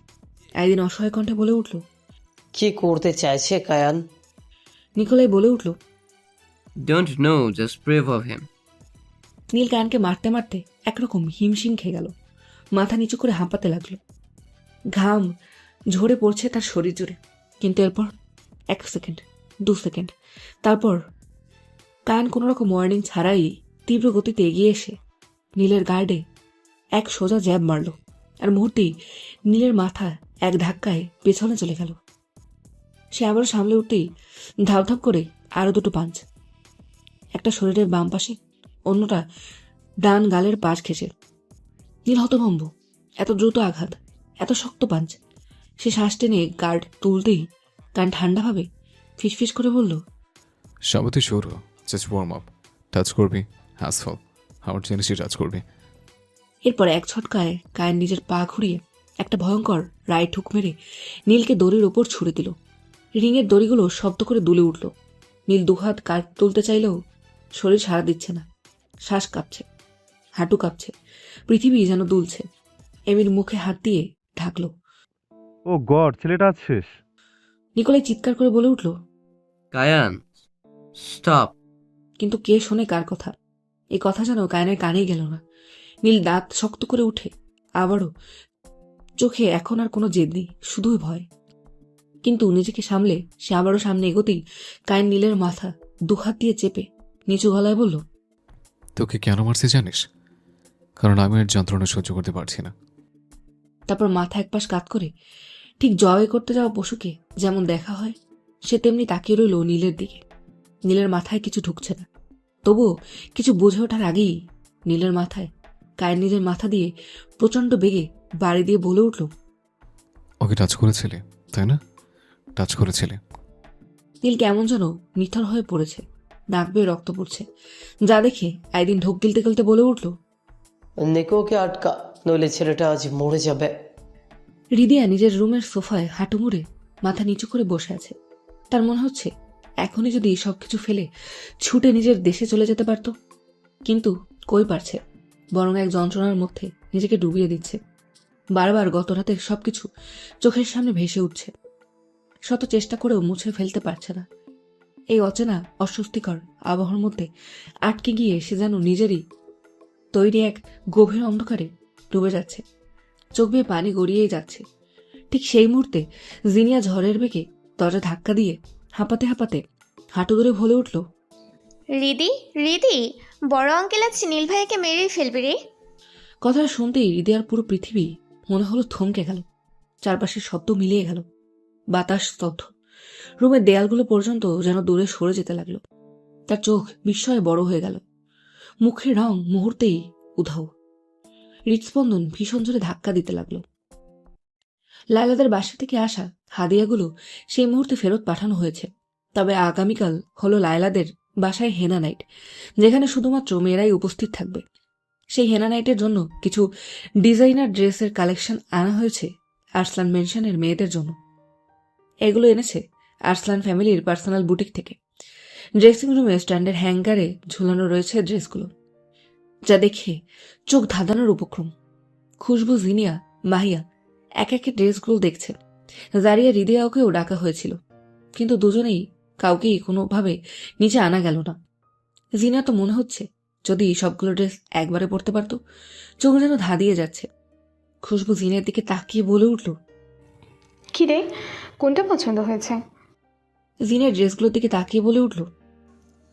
আইদিন অসহায় কণ্ঠে বলে উঠল,
কি করতে চাইছে কায়ান?
নিকোলাই বলে উঠল,
don't know, just pray for him.
Neel কায়নকে মারতে মারতে একরকম হিমশিম খেয়ে গেল, মাথা নিচু করে হাঁপাতে লাগলো। ঘাম ঝরে পড়ছে তার শরীর জুড়ে। কিন্তু এরপর 1 সেকেন্ড, 2 সেকেন্ড, তারপর কায়ন কোনো রকম ওয়ার্নিং ছাড়াই তীব্র গতিতে এগিয়ে এসে নীলের গার্ডে এক সোজা জ্যাব মারল, আর মুহূর্তেই নীলের মাথা এক ধাক্কায় পেছনে চলে গেল। সে আবারও সামলে উঠতেই ধাপ করে আরো দুটো পাঞ্চ, একটা শরীরের বাম পাশে, অন্যটা ডান গালের পাশ ঘেঁষে। নীল হতভম্ব, এত দ্রুত আঘাত, এত শক্ত পাঞ্চ। সে শ্বাস টেনে গার্ড তুলতেই কান ঠান্ডাভাবে ফিসফিস করে বলল,
সবাই শুরু, জাস্ট ওয়ার্ম আপ। টাচ করবি হ্যাসফল, আমার জিনিসই টাচ করবি।
এরপর এক ছটকায় কায়ন নিজের পা ঘুরিয়ে একটা ভয়ঙ্কর রাইট হুক মেরে নীলকে দড়ির ওপর ছুড়ে দিল। রিংয়ের দড়িগুলো শব্দ করে দুলে উঠল। নীল দুহাত কাট তুলতে চাইলেও শরীর সাড়া দিচ্ছে না। শ্বাস কাঁপছে, হাঁটু কাঁপছে, পৃথিবী যেন দুলছে। এমির মুখে হাত দিয়ে ঢাকলো।
ও গড, ছেলেটা আজ শেষ।
নিকোলাই চিৎকার করে বলে উঠল,
কায়ান স্টপ।
কিন্তু কে শোনে কার কথা? এই কথা যেন কায়নের কানেই গেল না। নীল দাঁত শক্ত করে উঠে, আবারও চোখে এখন আর কোনো জেদ নেই, শুধুই ভয়। কিন্তু নিজেকে সামলে সে আবারও সামনে এগোতেই কায়েন নীলের মাথা দুহাত দিয়ে চেপে নিচু গলায় বলল,
তোকে কেন মারছি জানিস? কারণ আমি এর যন্ত্রণা সহ্য করতে পারছি না।
তারপর মাথা একপাশ কাত করে ঠিক জয় করতে যাওয়া পশুকে যেমন দেখা হয় সে তেমনি তাকিয়ে রইল নীলের দিকে। নীলের মাথায় কিছু ঢুকছে না, তবুও কিছু বুঝে ওঠার আগেই নীলের মাথায় কায়েন নিজের মাথা দিয়ে প্রচণ্ড বেগে বাড়ি দিয়ে বলে উঠল,
ওকে টাচ করেছিলে তাই না? টাচ করেছিলে।
নীল কেমন যেন নিথর হয়ে পড়েছে, নাক বেয়ে রক্ত পড়ছে, যা দেখে একদিন ঢোক গিলতে গিলতে বলে উঠল,
নিকোকে আটকা, নইলে ছেলেটা আজ মরে যাবে।
রিদিয়া নিজের রুমের সোফায় হাঁটু মুড়ে মাথা নিচু করে বসে আছে। তার মনে হচ্ছে এখনই যদি সবকিছু ফেলে ছুটে নিজের দেশে চলে যেতে পারত, কিন্তু কই পারছে, বরং এক যন্ত্রণার মধ্যে নিজেকে ডুবিয়ে দিচ্ছে। বারবার গত রাতের সবকিছু চোখের সামনে ভেসে উঠছে, শত চেষ্টা করেও মুছে ফেলতে পারছে না। এই অচেনা অস্বস্তিকর আবহাওয়ার মধ্যে আটকে গিয়ে সে যেন নিজেরই তৈরি এক গভীর অন্ধকারে ডুবে যাচ্ছে, চোখ বেয়ে পানি গড়িয়েই যাচ্ছে। ঠিক সেই মুহূর্তে জিনিয়া ঝড়ের বেগে দরজা ধাক্কা দিয়ে হাঁপাতে হাঁপাতে হাঁটু ধরে বলে উঠল,
রিদি, রিদি, বড় আঙ্কেল আজ নীল ভাইয়াকে মেরেই ফেলবে রে।
কথাটা শুনতেই হৃদয়ার পুরো পৃথিবী মনে হলো থমকে গেল, চারপাশের শব্দ মিলিয়ে গেল, বাতাস স্তব্ধ, রুমের দেয়ালগুলো পর্যন্ত যেন দূরে সরে যেতে লাগলো। তার চোখ বিস্ময়ে বড় হয়ে গেল, মুখের রং মুহূর্তেই উধাও, হৃদস্পন্দন ভীষণ জোরে ধাক্কা দিতে লাগলো। লায়লাদের বাসা থেকে আসা হাদিয়াগুলো সেই মুহূর্তে ফেরত পাঠানো হয়েছে, তবে আগামীকাল হলো লায়লাদের বাসায় হেনা নাইট, যেখানে শুধুমাত্র মেয়েরাই উপস্থিত থাকবে। সেই হেনা নাইটের জন্য কিছু ডিজাইনার ড্রেসের কালেকশন আনা হয়েছে আরসলান মেনশনের মেয়েদের জন্য। এগুলো এনেছে আরসলান ফ্যামিলির পার্সোনাল বুটিক থেকে। ড্রেসিং রুমে স্ট্যান্ডের হ্যাঙ্গারে ঝুলানো রয়েছে ড্রেসগুলো, যা দেখে চোখ ধাঁধানোর উপক্রম। খুশবু, জিনিয়া, মাহিয়া এক একে ড্রেসগুলো দেখছে। জারিয়া, রিদিয়াকেও ডাকা হয়েছিল, কিন্তু দুজনেই কাউকেই কোনোভাবে নিচে আনা গেল না। জিনিয়া তো মনে হচ্ছে যদি সবগুলো ড্রেস একবারে পরতে পারত, চোখ যেন ধাঁধিয়ে যাচ্ছে। খুশবু জিনিয়ার দিকে তাকিয়ে বলে উঠল,
কি রে, কোনটা পছন্দ হয়েছে?
জিনিয়ার ড্রেসগুলোর দিকে তাকিয়ে বলে উঠল,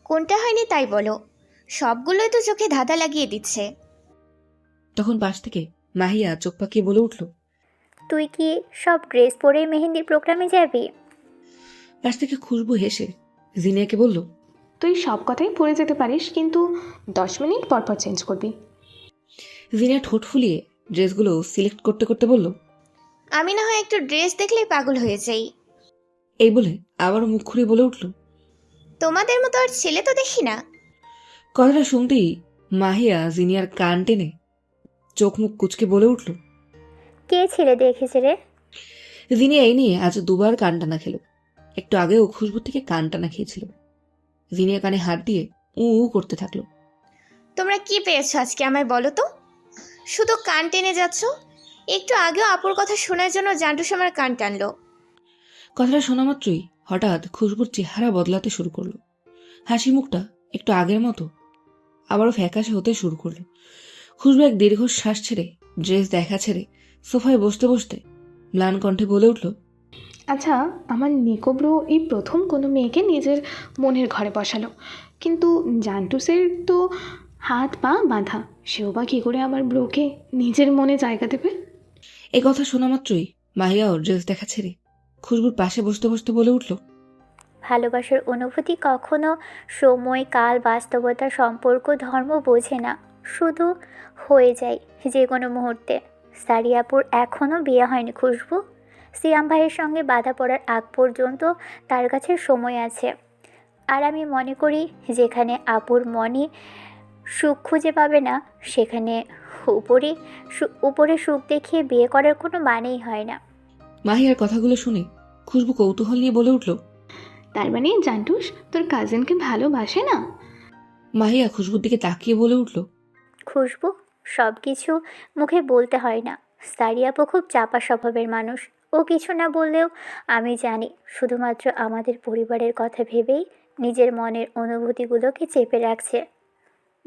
কোনটা হয়নি তাই বলো, সবগুলোই তো চোখে ধাঁধা লাগিয়ে দিচ্ছে।
তখন পাশ থেকে মাহিয়া চোখ পাকিয়ে বলে উঠল,
তুই কি সব ড্রেস পরে মেহেন্দির প্রোগ্রামে যাবি?
পাশ থেকে খুশবু হেসে জিনিয়াকে বলল,
তুই সব কথাই পরে যেতে পারিস, কিন্তু 10 মিনিট পর পর চেঞ্জ করবি।
জিনিয়া ঠোঁট ফুলিয়ে ড্রেসগুলো সিলেক্ট করতে করতে বলল,
আমি না হয় একটু ড্রেস দেখলেই পাগল হয়ে যাই।
এই বলে আবারও মুখ খুঁড়ে বলে উঠল,
তোমাদের মতো আর ছেলে তো দেখি না।
কথাটা শুনতেই মাহিয়া জিনিয়ার কান টেনে চোখ মুখ কুচকে বলে উঠল,
কে ছেলে দেখেছে রে?
জিনিয়া এই নিয়ে আজ দুবার কান টানা খেল। একটু আগেও খুশবুর থেকে কান টানা খেয়েছিল। জিনিয়া কানে হাত দিয়ে উ উ করতে থাকলো।
তোমরা কি পেয়েছো আজকে আমায় বলো তো? শুধু কান টেনে যাচ্ছ। একটু আগেও আপুর কথা শোনার জন্য জান্টুস আমার কান টানলো।
কথাটা শোনা মাত্রই হঠাৎ খুশবুর চেহারা বদলাতে শুরু করলো। হাসি মুখটা একটু আগের মতো আবারও ফ্যাকাশে হতে শুরু করলো। খুশবু এক দীর্ঘ শ্বাস ছেড়ে ড্রেস দেখা ছেড়ে সোফায় বসতে বসতে ম্লান কণ্ঠে বলে উঠল,
আচ্ছা, আমার নিকোব্রো এই প্রথম কোনো মেয়েকে নিজের মনের ঘরে বসালো, কিন্তু জান্টুসের তো হাত পা বাঁধা, সেও বা কী করে আমার ব্রোকে নিজের মনে জায়গা দেবে?
এই কথা শোনা মাত্রই মাহিয়াও ড্রেস দেখা ছেড়ে খুশবুর পাশে বসতে বসতে বলে উঠল,
ভালোবাসার অনুভূতি কখনো সময়, কাল, বাস্তবতা, সম্পর্ক, ধর্ম বোঝে না, শুধু হয়ে যায় যে কোনো মুহূর্তে। সারিয়াপুর এখনও বিয়ে হয়নি খুশবু। সিয়াম ভাইয়ের সঙ্গে বাধা পড়ার আগ পর্যন্ত তার কাছে সময় আছে। আর আমি মনে করি যেখানে আপুর মনে সুখ খুঁজে পাবে না, সেখানে উপরে সুখ দেখিয়ে বিয়ে করার কোনো মানেই হয় না।
মাহিয়ার কথাগুলো শুনে খুশবু কৌতূহল নিয়ে বলে উঠল,
তার মানে জান্টুস তোর কাজিনকে ভালোবাসে না?
মাহিয়া খুশবুর দিকে তাকিয়ে বলে উঠল,
খুশবু, সব কিছু মুখে বলতে হয় না। সারিয়াপু খুব চাপা স্বভাবের মানুষ। ও কিছু না বললেও আমি জানি শুধুমাত্র আমাদের পরিবারের কথা ভেবেই নিজের মনের অনুভূতিগুলোকে চেপে রাখছে।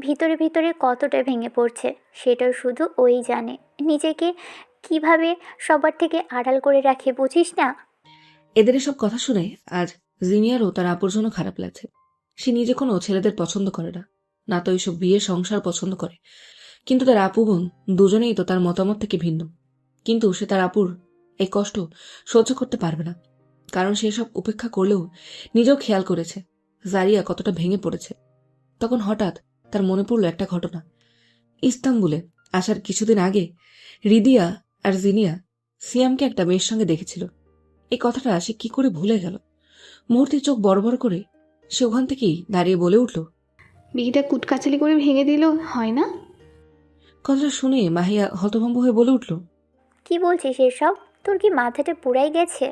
ভিতরে ভিতরে কতটা ভেঙে পড়ছে সেটাও শুধু ওই জানে। নিজেকে কিভাবে সবার থেকে আড়াল করে রাখে বুঝিস না?
এদের এসব কথা শুনে আজ জিনিয়ারও তার আপুর জন্য খারাপ লাগছে। সে নিজে কোনো ছেলেদের পছন্দ করে না, না তো এইসব বিয়ে সংসার পছন্দ করে। কিন্তু তার আপু বোন দুজনেই তো তার মতামত থেকে ভিন্ন। কিন্তু সে তার আপুর এই কষ্ট সহ্য করতে পারবে না, কারণ সে সব উপেক্ষা করলেও নিজেও খেয়াল করেছে জারিয়া কতটা ভেঙে পড়েছে। তখন হঠাৎ তার মনে পড়ল একটা ঘটনা। ইস্তাম্বুলে আসার কিছুদিন আগে রিদিয়া আর জিনিয়া সিয়ামকে একটা মেয়ের সঙ্গে দেখেছিল। এই কথাটা সে কি করে ভুলে গেল? মুহূর্তে চোখ বড় বড় করে সে ওখান থেকেই দাঁড়িয়ে বলে উঠল,
বিয়েটা কুটকাচালি করে ভেঙে দিল হয় না?
কথাটা শুনে মাহিয়া হতভম্ব হয়ে বলে উঠল,
কি বলছিস এসব? তোর কি মাথাটা পুরাই গেছে?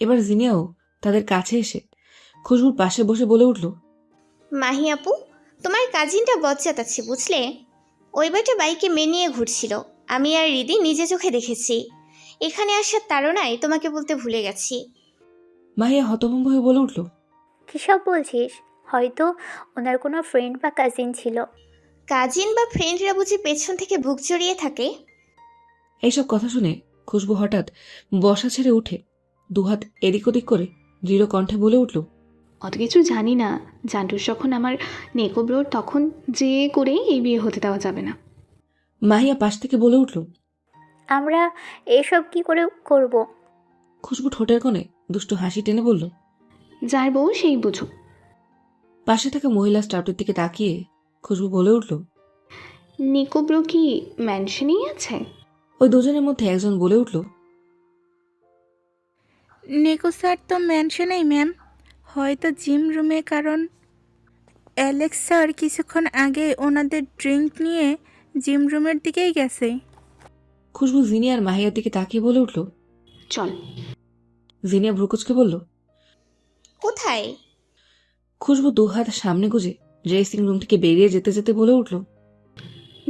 এবার জিনিয়াও তাদের কাছে এসে খুশবুর পাশে বসে বলে উঠল,
মাহি আপু, তোমার কাজিনটা বজ্জাত আছে বুঝলে। ওই বেটা বাইকে মেয়ে নিয়ে ঘুরছিল, আমি আর রিদি নিজে চোখে দেখেছি। এখানে আসার তাড়নায় তোমাকে বলতে ভুলে গেছি।
মাহিয়া হতভম্ব হয়ে বলে উঠল,
কী সব বলছিস? হয়তো ওনার কোনো ফ্রেন্ড বা কাজিন ছিল।
কাজিন বা ফ্রেন্ডরা বুঝি পেছন থেকে বুক জড়িয়ে থাকে?
এইসব কথা শুনে খুশবু হঠাৎ বসা ছেড়ে উঠে দুহাত এদিক ওদিক করে দৃঢ় কণ্ঠে বলে উঠল,
অত কিছু জানি না। জান্টুস যখন আমার নেকোব্রোর, তখন যে করে এই বিয়ে হতে দেওয়া যাবে না।
মাহিয়া পাশ থেকে বলে উঠল,
আমরা এসব কি করে করব?
খুশবু ঠোঁটের কোণে দুষ্টু হাসি টেনে বলল,
যার বউ সেই বুঝো।
পাশে থাকা মহিলা স্টাফটির দিকে তাকিয়ে খুশবু বলে উঠল,
নিকোব্রো কি ম্যানশনেই আছে?
ওই দুজনের মধ্যে একজন বলে উঠল,
নিকো স্যার তো ম্যানশনেই ম্যাম, হয়তো জিম রুমে, কারণ অ্যালেক্স স্যার কিছুক্ষণ আগে ওনাদের ড্রিঙ্ক নিয়ে জিম রুমের দিকেই গেছে।
খুশবু জিনিয়া আর মাহিয়ার দিকে তাকিয়ে বলে উঠল,
চল।
জিনিয়া ভ্রুকুচকে বলল,
কোথায়?
খুশবু দুহাত সামনে গুজে ড্রেসিং রুম থেকে বেরিয়ে যেতে যেতে বলে উঠল,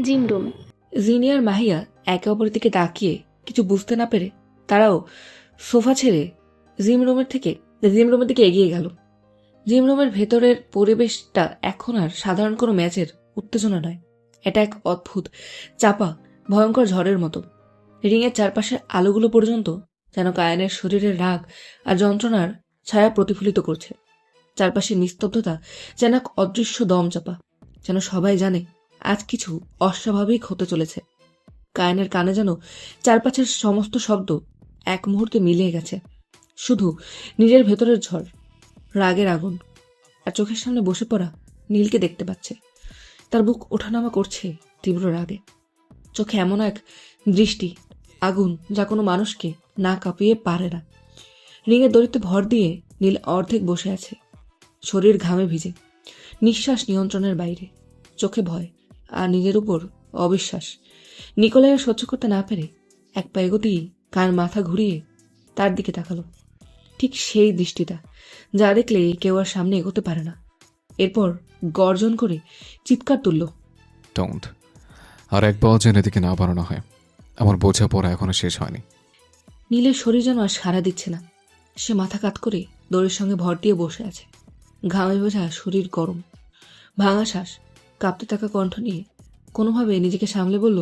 জিম রুম।
জিনিয়া আর মাহিয়া একে অপরের দিকে তাকিয়ে কিছু বুঝতে না পেরে তারাও সোফা ছেড়ে জিম রুমের দিকে এগিয়ে গেল। জিম রুমের ভেতরের পরিবেশটা এখন আর সাধারণ কোনো ম্যাচের উত্তেজনা নয়। এটা এক অদ্ভুত চাপা ভয়ঙ্কর ঝড়ের মতো। রিংয়ের চারপাশে আলোগুলো পর্যন্ত যেন কায়ানের শরীরের রাগ আর যন্ত্রণার ছায়া প্রতিফলিত করছে। চারপাশে নিস্তব্ধতা যেন এক অদৃশ্য দম চাপা, যেন সবাই জানে আজ কিছু অস্বাভাবিক হতে চলেছে। কায়ানের কানে যেন চারপাশের সমস্ত শব্দ এক মুহূর্তে মিলিয়ে গেছে। শুধু নিজের ভেতরের ঝড়, রাগের আগুন আর চোখের সামনে বসে পড়া নীলকে দেখতে পাচ্ছে। তার বুক ওঠানামা করছে তীব্র রাগে। চোখে এমন এক দৃষ্টি, আগুন যা কোনো মানুষকে না কাঁপিয়ে পারে না। রিংয়ের দড়িতে ভর দিয়ে নীল অর্ধেক বসে আছে, শরীর ঘামে ভিজে, নিঃশ্বাস নিয়ন্ত্রণের বাইরে, চোখে ভয় আর নিজের উপর অবিশ্বাস। নিকোলাইয়ের সহ্য করতে না পেরে এক পা এগোতেই কার মাথা ঘুরিয়ে তার দিকে তাকালো। ঠিক সেই দৃষ্টিটা যা দেখলে কেউ আর সামনে এগোতে পারে না। এরপর গর্জন করে চিৎকার তুলল,
ডোন্ট। আর একবার যেন এদিকে না বাড়ানো হয়, আমার বোঝাপড়া এখনো শেষ হয়নি।
নীলের শরীর যেন আর সাড়া দিচ্ছে না। সে মাথা কাত করে দড়ির সঙ্গে ভর দিয়ে বসে আছে, ঘামে ভেজা শরীর গরম, ভাঙা শ্বাস, কাঁপতে থাকা কণ্ঠ নিয়ে কোনোভাবে নিজেকে সামলে বলল,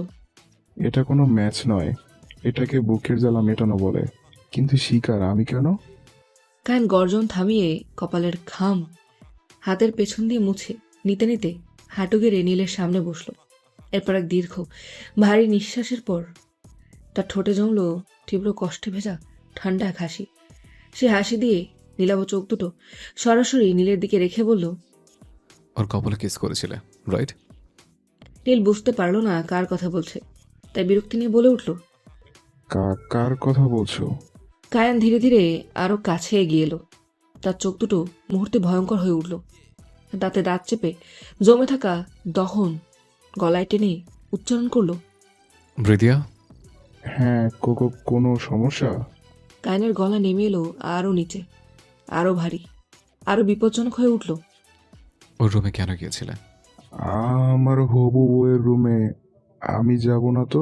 এটা কোনো ম্যাচ নয়, এটাকে বুকের জ্বালা মেটানো বলে। কিন্তু শিকার আমি কেন?
কায়ন গর্জন থামিয়ে কপালের ঘাম হাতের পেছন দিয়ে মুছে নিতে নিতে হাঁটু গেড়ে নীলের সামনে বসল। এরপর এক দীর্ঘ ভারী নিঃশ্বাসের পর তার ঠোঁটে জমল তীব্র কষ্টে ভেজা ঠান্ডা এক হাসি। সে হাসি দিয়ে নীলাভ চোখ দুটো সরাসরি নীলের দিকে রেখে বলল,
ওর কপালে কিস করেছিলে, রাইট?
নীল বুঝতে পারল না কার কথা বলছে, তাই বিরক্তি নিয়ে বলে উঠল,
কার কথা বলছো?
কায়ান ধীরে ধীরে আরো কাছে এগিয়ে এলো। তার চোখ দুটো মুহূর্তে ভয়ঙ্কর হয়ে উঠল। দাঁতে দাঁত চেপে জমে থাকা দহন গলায় টেনে উচ্চারণ করল,
রিদিয়া?
হ্যাঁ, কোনো সমস্যা?
কায়ানের গলা নেমে এলো আরো নিচে, আরো ভারী, আরো বিপজ্জনক হয়ে উঠল।
ওর রুমে কেন গিয়েছিলে?
আমার হবু বউয়ের রুমে আমি যাব না তো।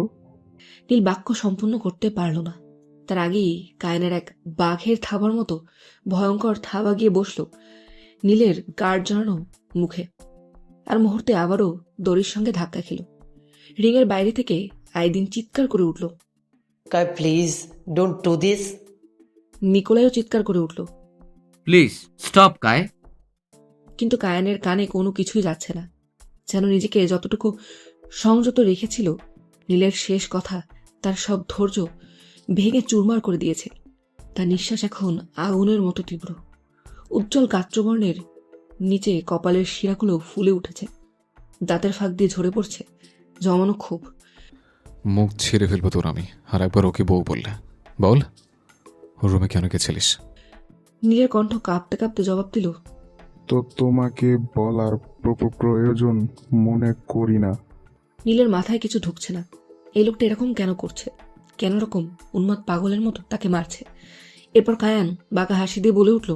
নীল বাক্য সম্পূর্ণ করতে পারল না। তার আগেই কায়নের এক বাঘের থাবার মতো ভয়ঙ্কর থাবা গিয়ে বসল নীলের গাঢ় জড়ানো মুখে। আর মুহূর্তে আবারও দড়ির সঙ্গে ধাক্কা খেল। রিংয়ের বাইরে থেকে আইদিন চিৎকার করে উঠল।
কায় প্লিজ ডোন্ট ডু দিস।
নিকোলাইও চিৎকার করে উঠল।
প্লিজ স্টপ কায়।
কিন্তু কায়ানের কানে কোনো কিছুই যাচ্ছে না। যেন নিজেকে যতটুকু সংযত রেখেছিল, নীলের শেষ কথা তার সব ধৈর্য ভেঙে চুরমার করে দিয়েছে। তার নিঃশ্বাস এখন আগুনের মতো তীব্র। উজ্জ্বল গাত্রবর্ণের নিচে কপালের শিরাগুলো ফুলে উঠেছে, দাঁতের ফাঁক দিয়ে ঝরে পড়ছে জমানো ক্ষোভ।
মুখ ছিঁড়ে ফেলবো তোর আমি। আর একবার ওকে বউ বললে বল, রুমে কেন গেছিলিস?
নীলের কণ্ঠ কাঁপতে কাঁপতে জবাব দিল,
তো তোমাকে বলার প্রয়োজন মনে করি না।
নীলের মাথায় কিছু ঢুকছে না। এই লোকটা এরকম কেন করছে? কেন রকম উন্মাদ পাগলের মতো তাকে মারছে? এরপর কায়ান বাঁকা হাসি দিয়ে বলে উঠল,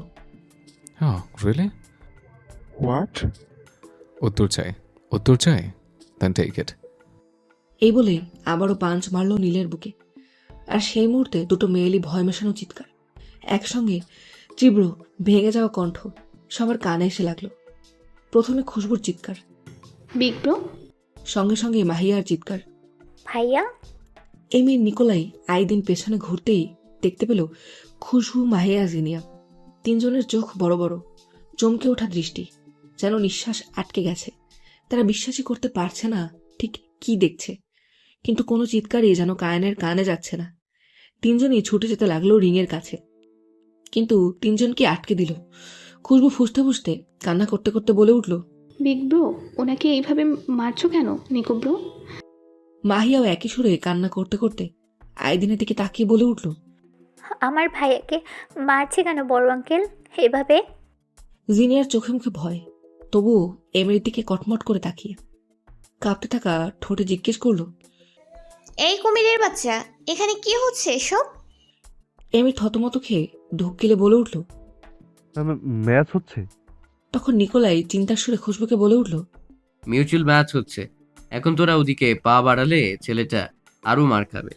হ্যাঁ রিয়েলি?
হোয়াট?
উত্তর চাই দেন টেক ইট।
এই বলে আবারও পাঞ্চ মারল নীলের বুকে। আর সেই মুহূর্তে দুটো মেয়েলি ভয় মেশানো চিৎকার, একসঙ্গে তীব্র ভেঙে যাওয়া কণ্ঠ সবার কানে এসে লাগলো। প্রথমে খুশবুর চিৎকার,
বিগ ব্রো।
সঙ্গে সঙ্গে মাহিয়ার চিৎকার।
ভাইয়া।
এমি নিকোলাই আইদিন পেছনে ঘুরতেই দেখতে পেল খুশবু, মাহিয়া, জিনিয়া। তিনজনের চোখ বড় বড়, চমকে ওঠা দৃষ্টি, যেন নিঃশ্বাস আটকে গেছে। তারা বিশ্বাসই করতে পারছে না ঠিক কি দেখছে। কিন্তু কোনো চিৎকারই যেন কায়ানের কানে যাচ্ছে না। তিনজনই ছুটে যেতে লাগলো রিংয়ের কাছে, কিন্তু তিনজনকে আটকে দিল। খুশবু ফুসতে ফুসতে কান্না করতে করতে বলে উঠল,
বিগ ব্রো, ওনাকে এইভাবে মারছো কেন নিকো ব্রো?
মাহিয়াও একই সুরে কান্না করতে করতে আইদিনের দিকে তাকিয়ে বলে উঠল,
আমার ভাইয়াকে মারছে কেন বড় আঙ্কেল এভাবে?
জিনিয়ার চোখে মুখে ভয়, তবুও এমের দিকে কটমট করে তাকিয়ে কাঁপতে থাকা ঠোঁটে জিজ্ঞেস করলো,
এই কুমিরের বাচ্চা, এখানে কি হচ্ছে এসব?
এমি থতমত খেয়ে ঢোক গিলে বলে উঠল।
ম্যাচ হচ্ছে।
তখন নিকোলাই চিন্তার সুরে খুশবুকে বলে উঠল,
মিউচুয়াল ম্যাচ হচ্ছে, এখন তোরা ওদিকে পা বাড়ালে ছেলেটা আরো মার খাবে।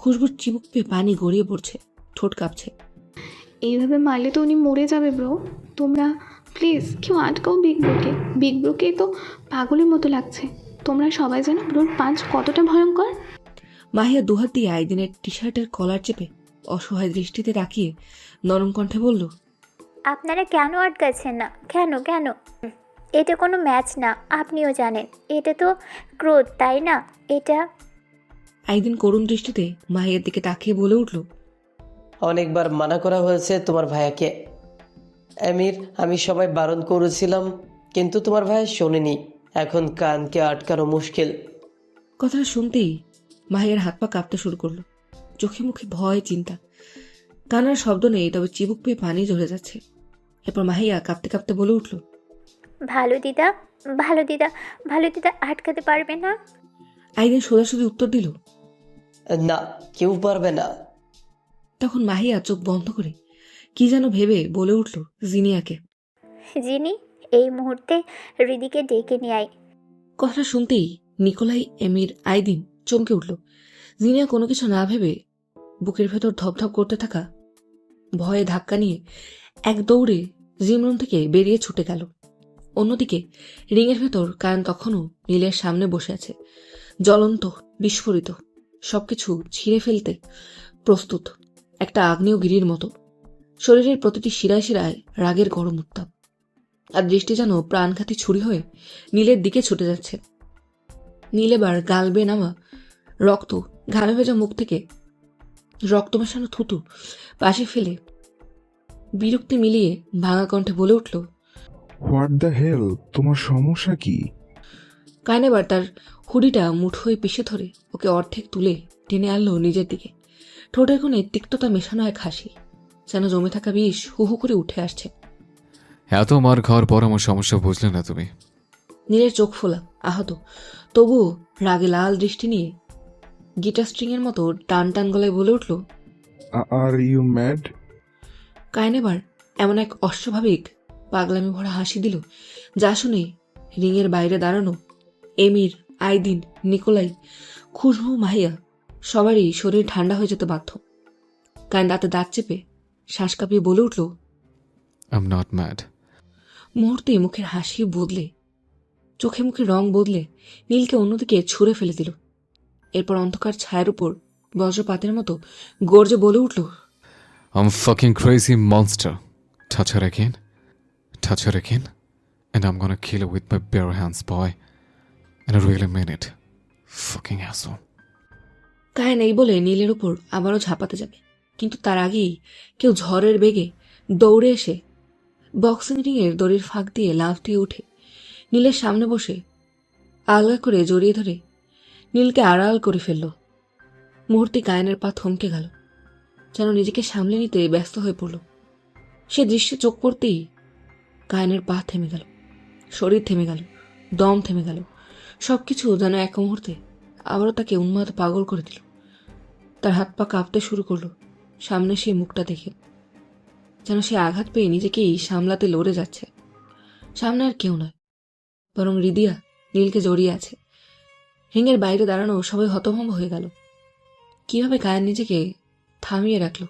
খুশবুর চিবুক পেয়ে পানি গড়িয়ে পড়ছে, ঠোঁট কাঁপছে।
এইভাবে মারলে তো উনি মরে যাবে ব্রো। তোমরা প্লিজ কেউ আটকাও বিগ ব্রোকে। বিগ ব্রোকে তো পাগলের মতো লাগছে। তোমরা সবাই জানো ব্রোর পাঁচ কতটা ভয়ঙ্কর।
মাহিয়া দুহাত দিয়ে আইদিনের টি শার্টের কলার চেপে অসহায় দৃষ্টিতে তাকিয়ে নরম কণ্ঠে বলল,
আপনারা কেন আটকাচ্ছেন না? কেন কেন? এটা কোনো ম্যাচ না, আপনিও জানেন। এটা তো ক্রোধ, তাই না? এটা।
আইদিন করুণ দৃষ্টিতে মাহিয়ার দিকে তাকিয়ে বলে উঠল,
অনেকবার মানা করা হয়েছে তোমার ভাইয়াকে আমির, আমি সবাই বারণ করেছিলাম, কিন্তু তোমার ভাই শোনেনি। এখন কানকে আটকানো মুশকিল।
কথাটা শুনতেই মাহিয়ার হাত পা কাঁপতে শুরু করলো। চোখে মুখে ভয়, চিন্তা। কানার শব্দ নেই, তবে চিবুক পেয়ে পানি ঝরে যাচ্ছে। এরপর মাহিয়া কাঁপতে কাঁপতে বলে উঠল,
ভালো দিদা, ভালো দিদা, ভালো দিদা আটকাতে পারবে না?
আইদিন সোজাসুজি উত্তর দিল,
না, কেউ পারবে না।
তখন মাহিয়া চোখ বন্ধ করে কি যেন ভেবে বলে উঠল জিনিয়াকে,
জিনি, এই মুহূর্তে হৃদিকে ডেকে নিয়ে আয়।
কথাটা শুনতেই নিকোলাই, এমির, আইদিন চমকে উঠল। জিনিয়া কোনো কিছু না ভেবে বুকের ভেতর ধপধপ করতে থাকা ভয়ে ধাক্কা নিয়ে এক দৌড়ে জিমরুম থেকে বেরিয়ে ছুটে গেল। অন্যদিকে রিংয়ের ভেতর কায়ান তখনও নীলের সামনে বসে আছে, জ্বলন্ত, বিস্ফোরিত, সবকিছু ছিঁড়ে ফেলতে প্রস্তুত, একটা আগ্নেয়গিরির মতো। শরীরের প্রতিটি শিরায় শিরায় রাগের গরম উত্তাপ, আর দৃষ্টি যেন প্রাণঘাতী ছুরি হয়ে নীলের দিকে ছুটে যাচ্ছে। নীল এবার গাল বেয়ে নামা রক্ত, ঘামে ভেজা মুখ থেকে রক্ত মেশানো থুতু পাশে ফেলে বিরক্তি মিলিয়ে ভাঙা কণ্ঠে বলে উঠল,
হোয়াট দ্য হেল, তোমার সমস্যা কি?
কায়ন এবার তার হুডিটা মুঠোয় পিষে ধরে ওকে অর্ধেক তুলে টেনে আনলো নিজের দিকে। ঠোঁটের কোণে তিক্ততা মেশানো এক হাসি, যেন জমে থাকা বিষ হু হু করে উঠে আসছে।
এত মার খাওয়ার পর আমার সমস্যা বুঝলে না তুমি?
নীলের চোখ ফোলা, আহত, তবুও রাগে লাল দৃষ্টি নিয়ে গিটার স্ট্রিং এর মতো টান টান গলায় বলে উঠল,
আর ইউ ম্যাড?
কায়ন এবার এমন এক অস্বাভাবিক পাগলামি ভরা হাসি দিল, যা শুনে রিংয়ের বাইরে দাঁড়ানো এমির, আইদিন, নিকোলাই, খুশবু, মাহিয়া সবারই শরীর ঠান্ডা হয়ে যেতে বাধ্য। কায়ন দাঁতে দাঁত চেপে শ্বাস কাঁপিয়ে বলে উঠল,
আই এম নট ম্যাড।
মুহূর্তেই মুখের হাসি বদলে চোখে মুখে রং বদলে নীলকে অন্যদিকে ছুঁড়ে ফেলে দিল। এরপর অন্ধকার ছায়ার উপর বজ্রপাতের মতো গর্জে বলে উঠল,
I'm fucking crazy monster. Touch her again. Touch her again. And I'm gonna kill her with my bare hands, boy. And I really mean it. Fucking asshole.
কায়েন এই বলে নীলের উপর আবারও ঝাঁপাতে যাবে, কিন্তু তার আগেই কেউ ঝড়ের বেগে দৌড়ে এসে বক্সিং রিংয়ের দড়ির ফাঁক দিয়ে লাফ দিয়ে উঠে নীলের সামনে বসে আলগা করে জড়িয়ে ধরে নীলকে আড়াল করে ফেলল। মুহূর্তে কায়েনের পা থমকে গেল, যেন নিজেকে সামলে নিতে ব্যস্ত হয়ে পড়ল। সে দৃশ্যে চোখ পড়তেই কায়েনের পা থেমে গেল, শরীর থেমে গেল, দম থেমে গেল। সবকিছু যেন এক মুহূর্তে আবারও তাকে উন্মাদ পাগল করে দিল। তার হাত পা কাঁপতে শুরু করলো সামনে সেই মুখটা দেখে, যেন সে আঘাত পেয়ে নিজেকেই সামলাতে লড়ে যাচ্ছে। সামনে আর কেউ নয়, বরং রিদিয়া নীলকে জড়িয়ে আছে। রিংয়ের বাইরে দাঁড়ানো সবাই হতভম্ব হয়ে গেল। কিভাবে কায়েন নিজেকে থামিয়ে রাখলো।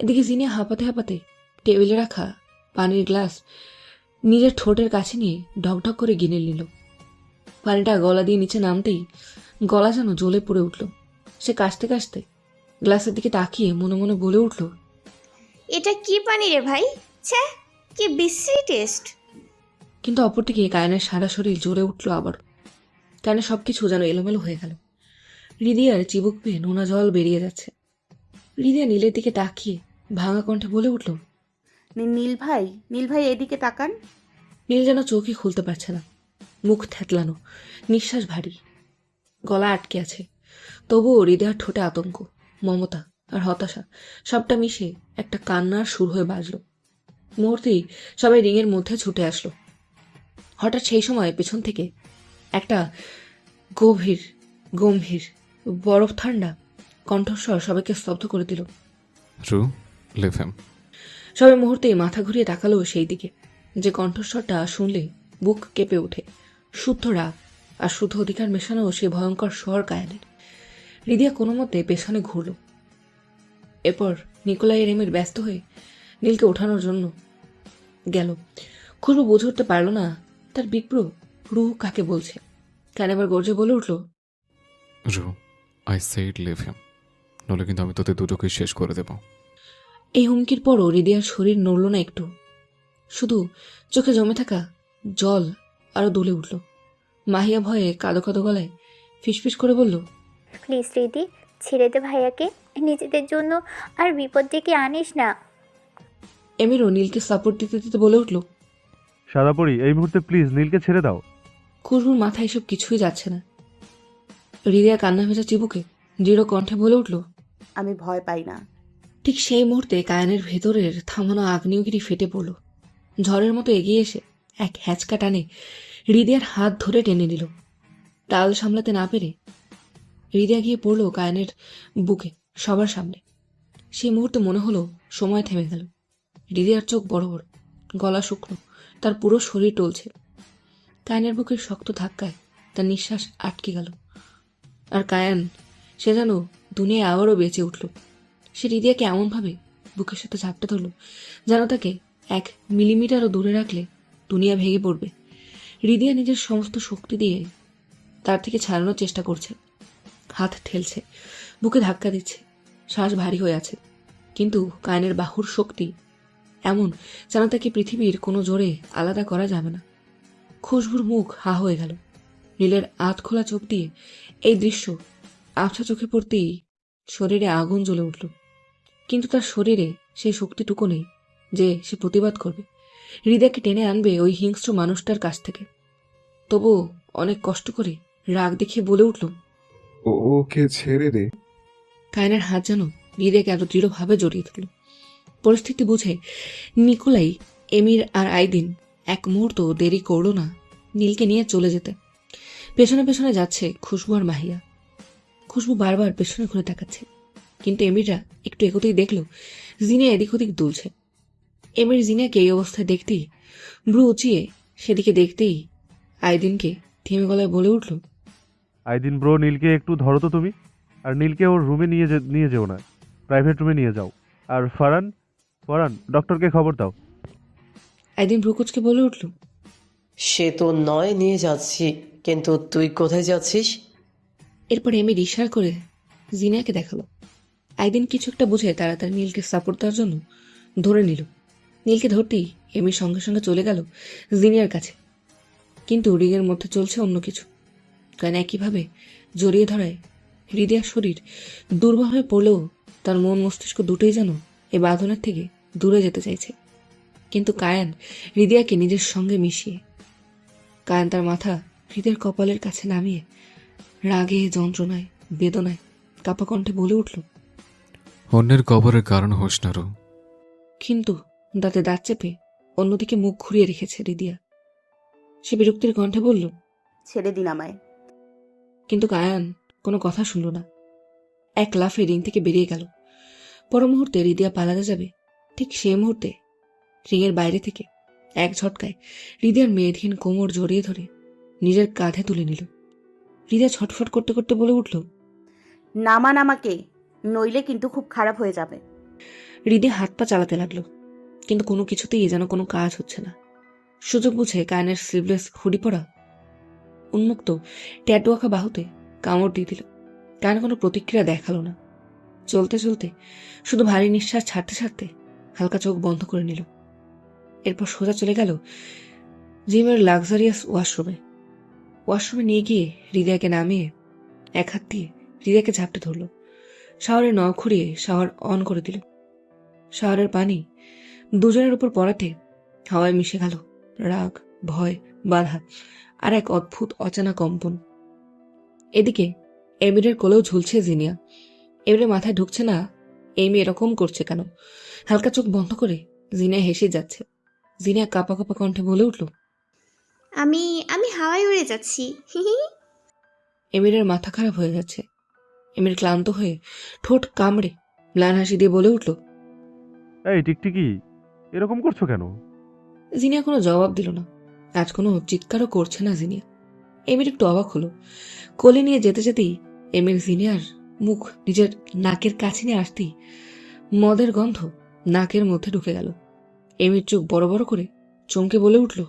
এদিকে জিনিয়া হাঁপাতে হাঁপাতে টেবিলে রাখা পানির গ্লাস নিজের ঠোঁটের কাছে নিয়ে ঢকঢক করে গিলে নিল। পানিটা গলা দিয়ে নিচে নামতেই গলা যেন জ্বলে পড়ে উঠল। সে কাশতে কাশতে গ্লাসের দিকে তাকিয়ে মনে মনে বলে উঠল,
এটা কি পানি রে ভাই? ছ্যা, কি বিশ্রী টেস্ট।
কিন্তু অপরদিকে কায়েনের সারা শরীর জ্বলে উঠল আবার। কায়েনের সবকিছু যেন এলোমেলো হয়ে গেল। হৃদিয়ার চিবুক পেয়ে নোনা জল বেরিয়ে যাচ্ছে। হৃদিয়া নীলের দিকে তাকিয়ে ভাঙা কণ্ঠে বলে উঠল,
নীল ভাই এদিকে তাকান।
নীল যেন চোখই খুলতে পারছে না, মুখ থ্যাতলানো, নিঃশ্বাস ভারী, গলা আটকে আছে। তবুও হৃদয়ার ঠোঁটে আতঙ্ক, মমতা আর হতাশা সবটা মিশে একটা কান্নার সুর হয়ে বাজল। মুহূর্তেই সবাই রিংয়ের মধ্যে ছুটে আসলো। হঠাৎ সেই সময় পেছন থেকে একটা গম্ভীর বরফ ঠান্ডা কণ্ঠস্বর সবাইকে স্তব্ধ করে দিল।
Ru, leave him.
সবাই মুহূর্তেই মাথা ঘুরিয়ে তাকালো সেই দিকে, যে কণ্ঠস্বরটা শুনলে বুক কেঁপে ওঠে। শুদ্ধ রাগ আর শুদ্ধ অধিকার মেশানো সে ভয়ঙ্কর স্বর কায়েনের। হৃদিয়া কোনো মতে পেছনে ঘুরল। এরপর নিকোলাই এমির ব্যস্ত হয়ে নীলকে ওঠানোর জন্য গেল। খুশবু বুঝে উঠতে পারল না তার বিপ্র রু কাকে বলছে। কান এবার গর্জে বলে উঠল,
Ru, I said leave him. নইলে কিন্তু আমি তোদের দুটোকেই শেষ করে দেব।
এই হুমকির পরও হৃদিয়ার শরীর নড়ল না একটু, শুধু চোখে জমে থাকা জল আরো দুলে উঠল। মাহিয়া ভয়ে কাঁদো কাঁদো গলায় ফিসফিস করে বলল,
প্লিজ রিদি, ছেড়ে দে ভাইয়াকে, নিজেদের জন্য আর বিপদ ডেকে আনিস না।
এমিরও নীলকে সাপোর্ট দিতে দিতে বলে উঠল,
সাদাপরি এই মুহূর্তে প্লিজ নীলকে ছেড়ে দাও।
খুশবুর মাথায় এসব কিছুই যাচ্ছে না। হৃদয়া কান্না ভেজা চিবুকে দৃঢ় কণ্ঠে বলে উঠল,
আমি ভয় পাই না।
ঠিক সেই মুহূর্তে কায়ানের ভেতরের থামানো আগ্নেয়গিরি ফেটে পড়ল। ঝড়ের মতো এগিয়ে এসে এক হ্যাচকা টানে হৃদয়ার হাত ধরে টেনে নিল। তাল সামলাতে না পেরে হৃদয়া গিয়ে পড়ল কায়ানের বুকে সবার সামনে। সেই মুহূর্তে মনে হলো সময় থেমে গেল। হৃদয়ার চোখ বড় বড়, গলা শুকনো, তার পুরো শরীর টলছে। কায়ানের বুকের শক্ত ধাক্কায় তার নিঃশ্বাস আটকে গেল। আর কায়ান সে যেন দুনিয়ায় আবারও বেঁচে উঠল। সে হৃদয়াকে এমনভাবে বুকের সাথে ঝাপটে ধরল যেন তাকে 1 মিলিমিটারও দূরে রাখলে দুনিয়া ভেঙে পড়বে। হৃদয়া নিজের সমস্ত শক্তি দিয়ে তার থেকে ছাড়ানোর চেষ্টা করছে, হাত ঠেলছে, বুকে ধাক্কা দিচ্ছে, শ্বাস ভারী হয়ে আছে। কিন্তু কায়নের বাহুর শক্তি এমন যেন তাকে পৃথিবীর কোনো জোরে আলাদা করা যাবে না। খুশবুর মুখ হা হয়ে গেল। নীলের আধ খোলা চোখ দিয়ে এই দৃশ্য আবছা চোখে পড়তেই শরীরে আগুন জ্বলে উঠল। কিন্তু তার শরীরে সেই শক্তিটুকু নেই যে সে প্রতিবাদ করবে, হৃদয়কে টেনে আনবে ওই হিংস্র মানুষটার কাছ থেকে। তবুও অনেক কষ্ট করে রাগ দেখিয়ে বলে উঠল,
ওকে ছেড়ে দে।
কায়নের হাত যেন হৃদয়কে এত দৃঢ়ভাবে জড়িয়ে ধরল। পরিস্থিতি বুঝে নিকোলাই, এমির আর আইদিন এক মুহূর্ত দেরি করল না নীলকে নিয়ে চলে যেতে। পেছনে পেছনে যাচ্ছে খুশবু আর মাহিয়া। খুশবু বারবার পেছনে ঘুরে তাকাচ্ছে, কিন্তু এমিররা একটু এগোতেই দেখল জিনিয়া এদিক ওদিক দুলছে। এমির জিনিয়াকে এই অবস্থায় দেখতেই ব্রু উঁচিয়ে সেদিকে দেখতেই আইদিনকে থেমে গলায় বলে উঠল,
আইদিন ব্রো, নীলকে একটু ধরো তো তুমি। আর নীলকে ওর রুমে নিয়ে যেও না, প্রাইভেট রুমে নিয়ে যাও। আর ফারান ডক্টরকে খবর দাও।
আইদিন ব্রুকুচকে বলে উঠল,
সে তো নয় নিয়ে যাচ্ছি, কিন্তু তুই কোথায় যাচ্ছিস?
এরপর এমি ইশারা করে জিনিয়াকে দেখালো। একদিন কিছু একটা বুঝে তাড়াতাড়ি নীলকে সাপোর্ট দেওয়ার জন্য ধরে নিল। নীলকে ধরতেই এমির সঙ্গে সঙ্গে চলে গেল জিনিয়ার কাছে, কিন্তু রিংয়ের মধ্যে চলছে অন্য কিছু। কারণ একইভাবে জড়িয়ে ধরায় হৃদয়ার শরীর দুর্বল হয়ে পড়লেও তার মন মস্তিষ্ক দুটোই যেন এই বাঁধনের থেকে দূরে যেতে চাইছে। কিন্তু কায়ান হৃদয়াকে নিজের সঙ্গে মিশিয়ে, কায়ান তার মাথা হৃদয়ের কপালের কাছে নামিয়ে রাগে, যন্ত্রণায়, বেদনায় কাপা কণ্ঠে বলে উঠল,
অন্যের কবরের কারণ হোস না রু।
কিন্তু দাঁতে দাঁত চেপে অন্যদিকে মুখ ঘুরিয়ে রেখেছে হৃদয়া। সে বিরক্তির কণ্ঠে বলল,
ছেড়ে দিন আমায়।
কিন্তু কায়ান কোনো কথা শুনল না। এক লাফে রিং থেকে বেরিয়ে গেল। পর মুহূর্তে হৃদয়া পালাতে যাবে, ঠিক সেই মুহূর্তে রিংয়ের বাইরে থেকে এক ঝটকায় হৃদয়ার মেয়েধীন কোমর জড়িয়ে ধরে নিজের কাঁধে তুলে নিল। হৃদয়া ছটফট করতে করতে বলে উঠল,
নামান আমাকে, নইলে কিন্তু খুব খারাপ হয়ে যাবে।
হৃদয় হাত পা চালাতে লাগলো, কিন্তু কোনো কিছুতেই যেন কোনো কাজ হচ্ছে না। সুযোগ বুঝে কায়নের স্লিভলেস হুডি পরা উন্মুক্ত ট্যাটু আঁকা বাহুতে কামড় দিয়ে দিল। কায়ন কোনো প্রতিক্রিয়া দেখালো না। চলতে চলতে শুধু ভারী নিঃশ্বাস ছাড়তে ছাড়তে হালকা চোখ বন্ধ করে নিল। এরপর সোজা চলে গেল জিমের লাক্সারিয়াস ওয়াশরুমে নিয়ে গিয়ে হৃদয়কে নামিয়ে এক হাত দিয়ে হৃদয়কে ঝাপটে ধরল। শাওয়ারে নখ খুঁড়িয়ে শাওয়ার অন করে দিল। শাওয়ারের পানি দুজনের উপর পড়াতে হাওয়ায় মিশে গেল রাগ, ভয়, বাধা আর এক অদ্ভুত অচেনা কম্পন। এদিকে এমিরের কোলেও ঝুলছে জিনিয়া। এমিরের মাথায় ঢুকছে না এমি এরকম করছে কেন। হালকা চোখ বন্ধ করে জিনিয়া হেসে যাচ্ছে। জিনিয়া কাঁপা কাঁপা কণ্ঠে বলে উঠল,
আমি আমি হাওয়ায় উড়ে যাচ্ছি।
এমিরের মাথা খারাপ হয়ে যাচ্ছে। এমির ক্লান্ত হয়ে ঠোঁট কামড়ে ম্লান হাসি দিয়ে বলে উঠল,
এই টিকটিকি, এরকম করছো কেন?
জিনিয়া কোনো জবাব দিল না। আজ কোনো চিৎকারও করছে না জিনিয়া। এমির একটু অবাক হলো। কোলে নিয়ে যেতে যেতেই এমির জিনিয়ার মুখ নিজের নাকের কাছে নিয়ে আসতেই মদের গন্ধ নাকের মধ্যে ঢুকে গেল। এমির চোখ বড় বড় করে চমকে বলে উঠল,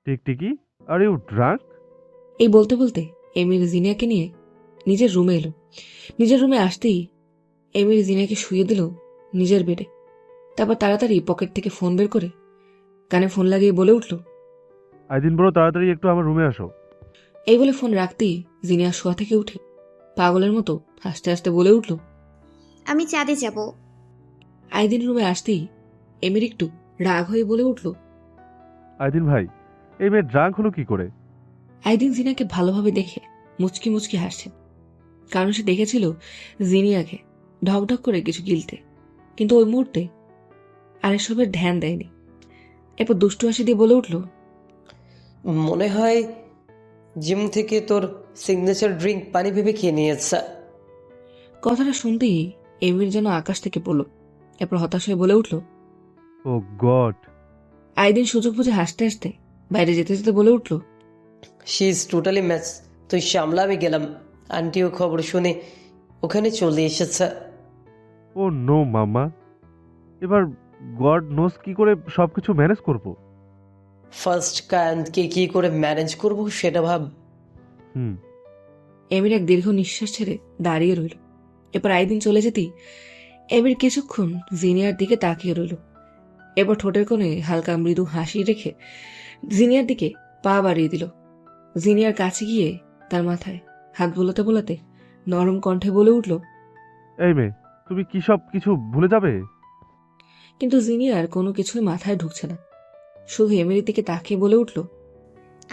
টিকটিকি, আর ইউ ড্রাঙ্ক?
এই বলতে বলতে এমির জিনিয়াকে নিয়ে নিজের রুমে এলো। নিজের রুমে আসতেই এমির জিনিয়াকে শুয়ে দিল নিজের বেডে। তারপর তাড়াতাড়ি পকেট থেকে ফোন বের করে কানে ফোন লাগিয়ে বলে উঠল,
আইদিন বড় তাড়াতাড়ি একটু আমার রুমে আসো।
এই বলে ফোন রাখতেই জিনিয়া শোয়া থেকে উঠে পাগলের মতো হাসতে হাসতে বলে উঠল,
আমি চাঁদে যাব।
আইদিন রুমে আসতেই এমির একটু রাগ হয়ে বলে উঠল,
আইদিন ভাই, এই মেয়ে ড্রাঙ্ক হলো কি করে?
আইদিন জিনিয়াকে ভালোভাবে দেখে মুচকি মুচকি হাসছে। কারণ সে দেখেছিল জিনিয়াকে ঢকঢক করে কিছু গিলতে, কিন্তু ওই মুহূর্তে আর এসবের ধ্যান দেয়নি। এরপর দুষ্টু হাসি দিয়ে বলে উঠল,
মনে হয় জিম থেকে তোর সিগনেচার ড্রিঙ্ক পানি ভেবে খেয়ে নিয়েছে।
কথাটা শুনতেই এমির যেন আকাশ থেকে পড়ল। এরপর হতাশ হয়ে বলে উঠল,
ও গড।
আইদিন সুযোগ বুঝে হাসতে হাসতে বাইরে যেতে যেতে বলে উঠল,
শি ইজ টোটালি ম্যাচ। তুই সামলা, আমি গেলাম। আন্টিও খবর শুনে ওখানে চলে এসেছে।
ও নো মামা, এবার গড নোস কি করে সবকিছু ম্যানেজ করব।
ফার্স্ট কায়ানকে কি করে ম্যানেজ করব সেটা ভাব।
এমির এক দীর্ঘ নিঃশ্বাস ছেড়ে দাঁড়িয়ে রইল। এরপর আইদিন চলে যেতেই এমির কিছুক্ষণ জিনিয়ার দিকে তাকিয়ে রইল। এরপর ঠোঁটের কোণে হালকা মৃদু হাসি রেখে জিনিয়ার দিকে পা বাড়িয়ে দিল। জিনিয়ার কাছে গিয়ে তার মাথায় হাত বোলাতে বোলাতে নরম কণ্ঠে বলে উঠল,
এই মেয়ে, তুমি কি সব কিছু ভুলে যাবে?
কিন্তু জিনিয়ার কোনো কিছুই মাথায় ঢুকছে না। শুধু এমির দিকে তাকিয়ে বলে উঠল,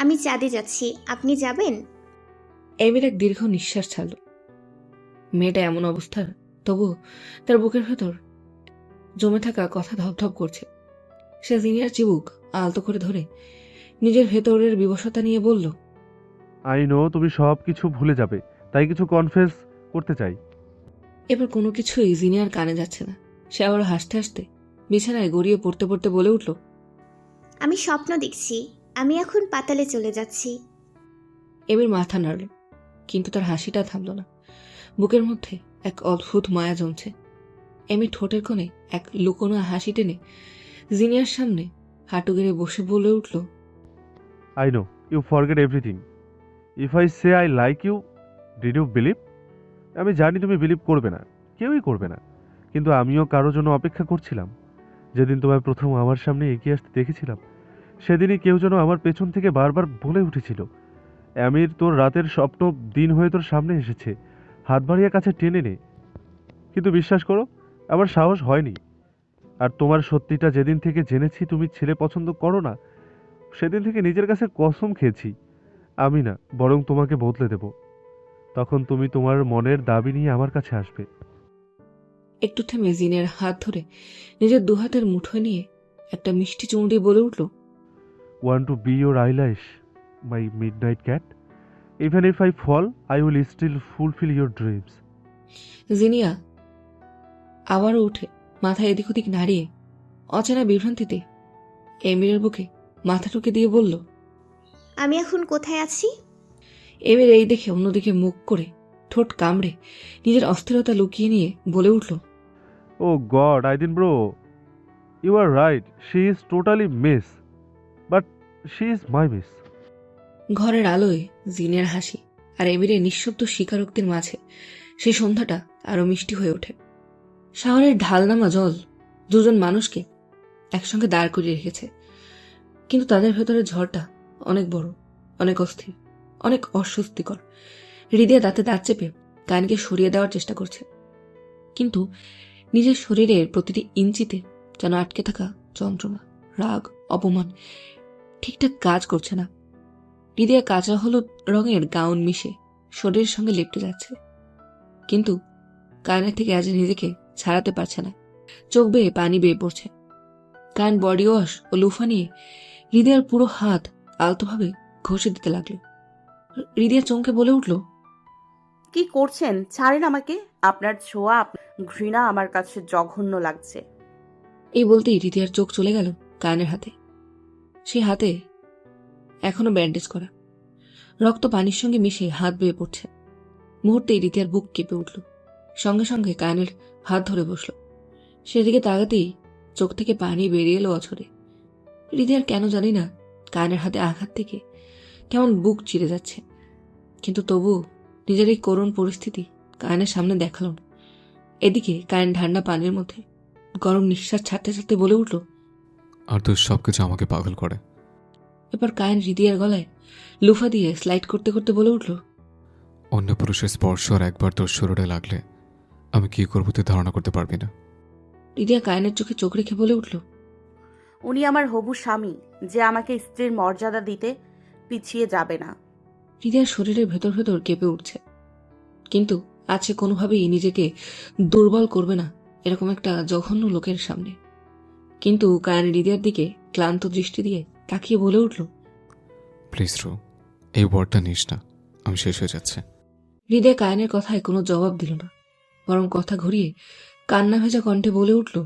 আমি চাঁদে যাচ্ছি, আপনি যাবেন?
এমির এক দীর্ঘ নিঃশ্বাস ছাড়ল। মেয়েটা এমন অবস্থা, তবু তার বুকের ভেতর জমে থাকা কথা ধপধপ করছে। সে জিনিয়ার চিবুক আলতো করে ধরে নিজের ভেতরের বিবশতা নিয়ে বলল,
আই নো তুমি সব কিছু ভুলে যাবে, তাই কিছু কনফেস করতে চাই।
এবার কোনো কিছুই জিনিয়ার কানে যাচ্ছে না। সে আবার হাসতে হাসতে বিছানায় গড়িয়ে পড়তে পড়তে বলে উঠল,
আমি স্বপ্ন দেখছি, আমি এখন পাতালে চলে যাচ্ছি।
এমির মাথা নাড়ল, কিন্তু তার হাসিটা থামল না। বুকের মধ্যে এক অদ্ভুত মায়া জমছে। এমি ঠোঁটের কোণে এক লুকোনো হাসি টেনে জিনিয়ার সামনে হাঁটু গেড়ে বসে বলে উঠল,
I know you forget everything. If I say I like you, did you believe? আমি জানি তুমি বিলিভ করবে না, কেউই করবে না, কিন্তু আমিও কারোর জন্য অপেক্ষা করছিলাম। যেদিন তোমায় প্রথম আমার সামনে এগিয়ে আসতে দেখেছিলাম, সেদিনই কেউ যেন আমার পেছন থেকে বারবার বলে উঠেছিল, আমির, তোর রাতের স্বপ্ন দিন হয়ে তোর সামনে এসেছে, হাত বাড়িয়ে কাছে টেনে নে। কিন্তু বিশ্বাস করো, আমার সাহস হয়নি। আর তোমার সত্যিটা যেদিন থেকে জেনেছি তুমি ছেলে পছন্দ করো না, সেদিন থেকে নিজের কাছে কসম খেয়েছি আমি না, বরং তোমাকে বদলে দেব। তখন তুমি তোমার মনের দাবি নিয়ে আমার কাছে আসবে।
একটু থেমে জিনের হাত ধরে নিজের দুহাতের মুঠোয় নিয়ে একটা মিষ্টি চুমু দিয়ে বলে উঠল,
Want to be your eyelash, my midnight cat? Even if I fall, I will still fulfill your dreams.
Jinia আবারও উঠে মাথা এদিক ওদিক নাড়িয়ে অচেনা বিভ্রান্তিতে এমিরের বুকে মাথা ঠুকে দিয়ে বলল,
আমি এখন কোথায় আছি?
এমির এই দেখে অন্যদিকে মুখ করে ঠোঁট কামড়ে নিজের অস্থিরতা লুকিয়ে নিয়ে বলে উঠল,
Oh God, Aydin bro, you are right. She is totally miss, but she is my miss.
ঘরের আলোয় জিনের হাসি আর এমিরের নিঃশব্দ স্বীকারোক্তির মাঝে সেই সন্ধ্যাটা আরো মিষ্টি হয়ে ওঠে। শহরের ঢালনামা জল দুজন মানুষকে একসঙ্গে দাঁড় করিয়ে রেখেছে, কিন্তু তাদের ভেতরের ঝড়টা অনেক বড়, অনেক অস্থির, অনেক অস্বস্তিকর। হৃদয়ে দাঁতে দাঁত চেপে কানকে সরিয়ে দেওয়ার চেষ্টা করছে, কিন্তু নিজের শরীরের প্রতিটি ইঞ্চিতে যেন আটকে থাকা যন্ত্রণা, রাগ, অপমান ঠিকঠাক কাজ করছে না। হৃদয়ে কাঁচা হলুদ রঙের গাউন মিশে শরীরের সঙ্গে লেপটে যাচ্ছে, কিন্তু কানের থেকে আজ নিজেকে ছাড়াতে পারছে না। চোখ বেয়ে পানি বেয়ে পড়ছে। কান বডি ওয়াশ ও লুফা নিয়ে হৃদয়ের পুরো হাত আলতোভাবে ঘষে দিতে লাগলো। হৃদয় চমকে বলে উঠল,
কি করছেন? ছাড়েন আমাকে। আপনার ছোঁয়া, ঘৃণা আমার কাছে জঘন্য লাগছে।
এই বলতেই হৃদয়ের চোখ চলে গেল কানের হাতে। সেই হাতে এখনো ব্যান্ডেজ করা, রক্ত পানির সঙ্গে মিশে হাত বেয়ে পড়ছে। মুহূর্তেই হৃদয়ের বুক কেঁপে উঠল, সঙ্গে সঙ্গে কানের হাত ধরে বসল। সেদিকে তাকাতেই চোখ থেকে পানি বেরিয়ে এলো অঝরে। হৃদয়ের কেন জানি না কানের হাতে আঘাত থেকে কেমন বুক চিরে যাচ্ছে, কিন্তু তবু নিজের এই করুণ পরিস্থিতি কানের সামনে দেখালো না। এদিকে কান ঠান্ডা পানির মধ্যে গরম নিঃশ্বাস ছাড়তে ছাড়তে বলে উঠল,
আর তোর সবকিছু আমাকে পাগল করে।
এবার কায়ন হৃদয়ের গলায় লুফা দিয়ে স্লাইড করতে করতে বলে উঠল,
অন্য পুরুষের স্পর্শ আর একবার তোর শরীরে লাগলে আমি কি করবো তুই ধারণা করতে পারবি না।
হৃদয়া কায়নের চোখে চোখ রেখে বলে উঠল,
উনি আমার হবু স্বামী, যে আমাকে স্ত্রীর মর্যাদা দিতে পিছিয়ে যাবে না।
হৃদয়ার শরীরের ভেতর ভেতর কেঁপে উঠছে, কিন্তু আছে কোনোভাবেই নিজেকে দুর্বল করবে না এরকম একটা জঘন্য লোকের সামনে। কিন্তু কায়ন হৃদয়ার দিকে ক্লান্ত দৃষ্টি দিয়ে তাকিয়ে বলে উঠল,
প্লিজ রু, এই ওয়ার্ডটা নিস না, আমি শেষ হয়ে যাচ্ছে।
হৃদয় কায়নের কথায় কোনো জবাব দিল না, বরং কথা ঘুরিয়ে কান্না ভেজা কণ্ঠে বলে উঠল,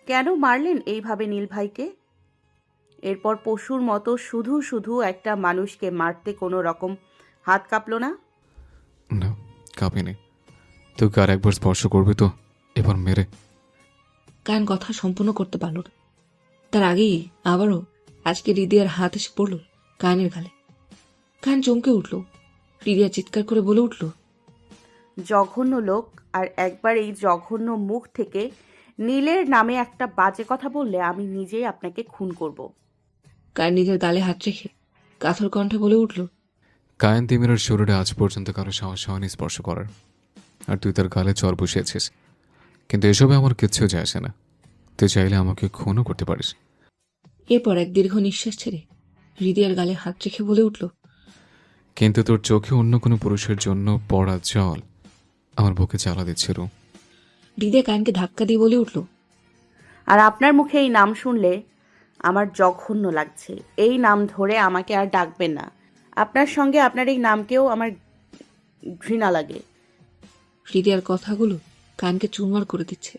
কেন মারলেন এইভাবে নীল ভাইকে? এরপর পশুর মতো শুধু শুধু একটা মানুষকে মারতে কোনো রকম হাত কাঁপলো না?
না, কাঁপিনি। তোকে আর একবার স্পর্শ করবে তো এবার মেরে।
কায়ন কথা সম্পূর্ণ করতে পারল না। তার আগেই আবারও আজকে হৃদয়ার হাত এসে পড়ল কায়নের গালে। কায়ন চমকে উঠল। হৃদয়া চিৎকার করে বলে উঠল,
জঘন্য লোক, আর একবার এই জঘন্য মুখ থেকে নীলের নামে একটা বাজে কথা বললে আমি নিজেই আপনাকে খুন করব।
কায়ন নিজের গালে হাত রেখে কাথর কণ্ঠে বলে উঠল,
কায়েন তিমিরের শরীরে আজ পর্যন্ত কারো সাহস হয়নি স্পর্শ করার, আর তুই তার গালে চর বসিয়েছিস, কিন্তু এসবে আমার কিচ্ছু যায় আসে না। তুই চাইলে আমাকে খুনও করতে পারিস।
এরপর এক দীর্ঘ নিঃশ্বাস ছেড়ে হৃদয়ার গালে হাত রেখে বলে উঠল,
কিন্তু তোর চোখে অন্য কোনো পুরুষের জন্য পড়া জল আমার বুকে জ্বালা দিচ্ছে রু।
হৃদয়া কায়নকে ধাক্কা দিয়ে বলে উঠল,
আর আপনার মুখে এই নাম শুনলে আমার জঘন্য লাগছে। এই নাম ধরে আমাকে আর ডাকবেন না। আপনার সঙ্গে আপনার এই নামকেও আমার ঘৃণা লাগে।
হৃদয়ার কথাগুলো কানকে চুরমার করে দিচ্ছে,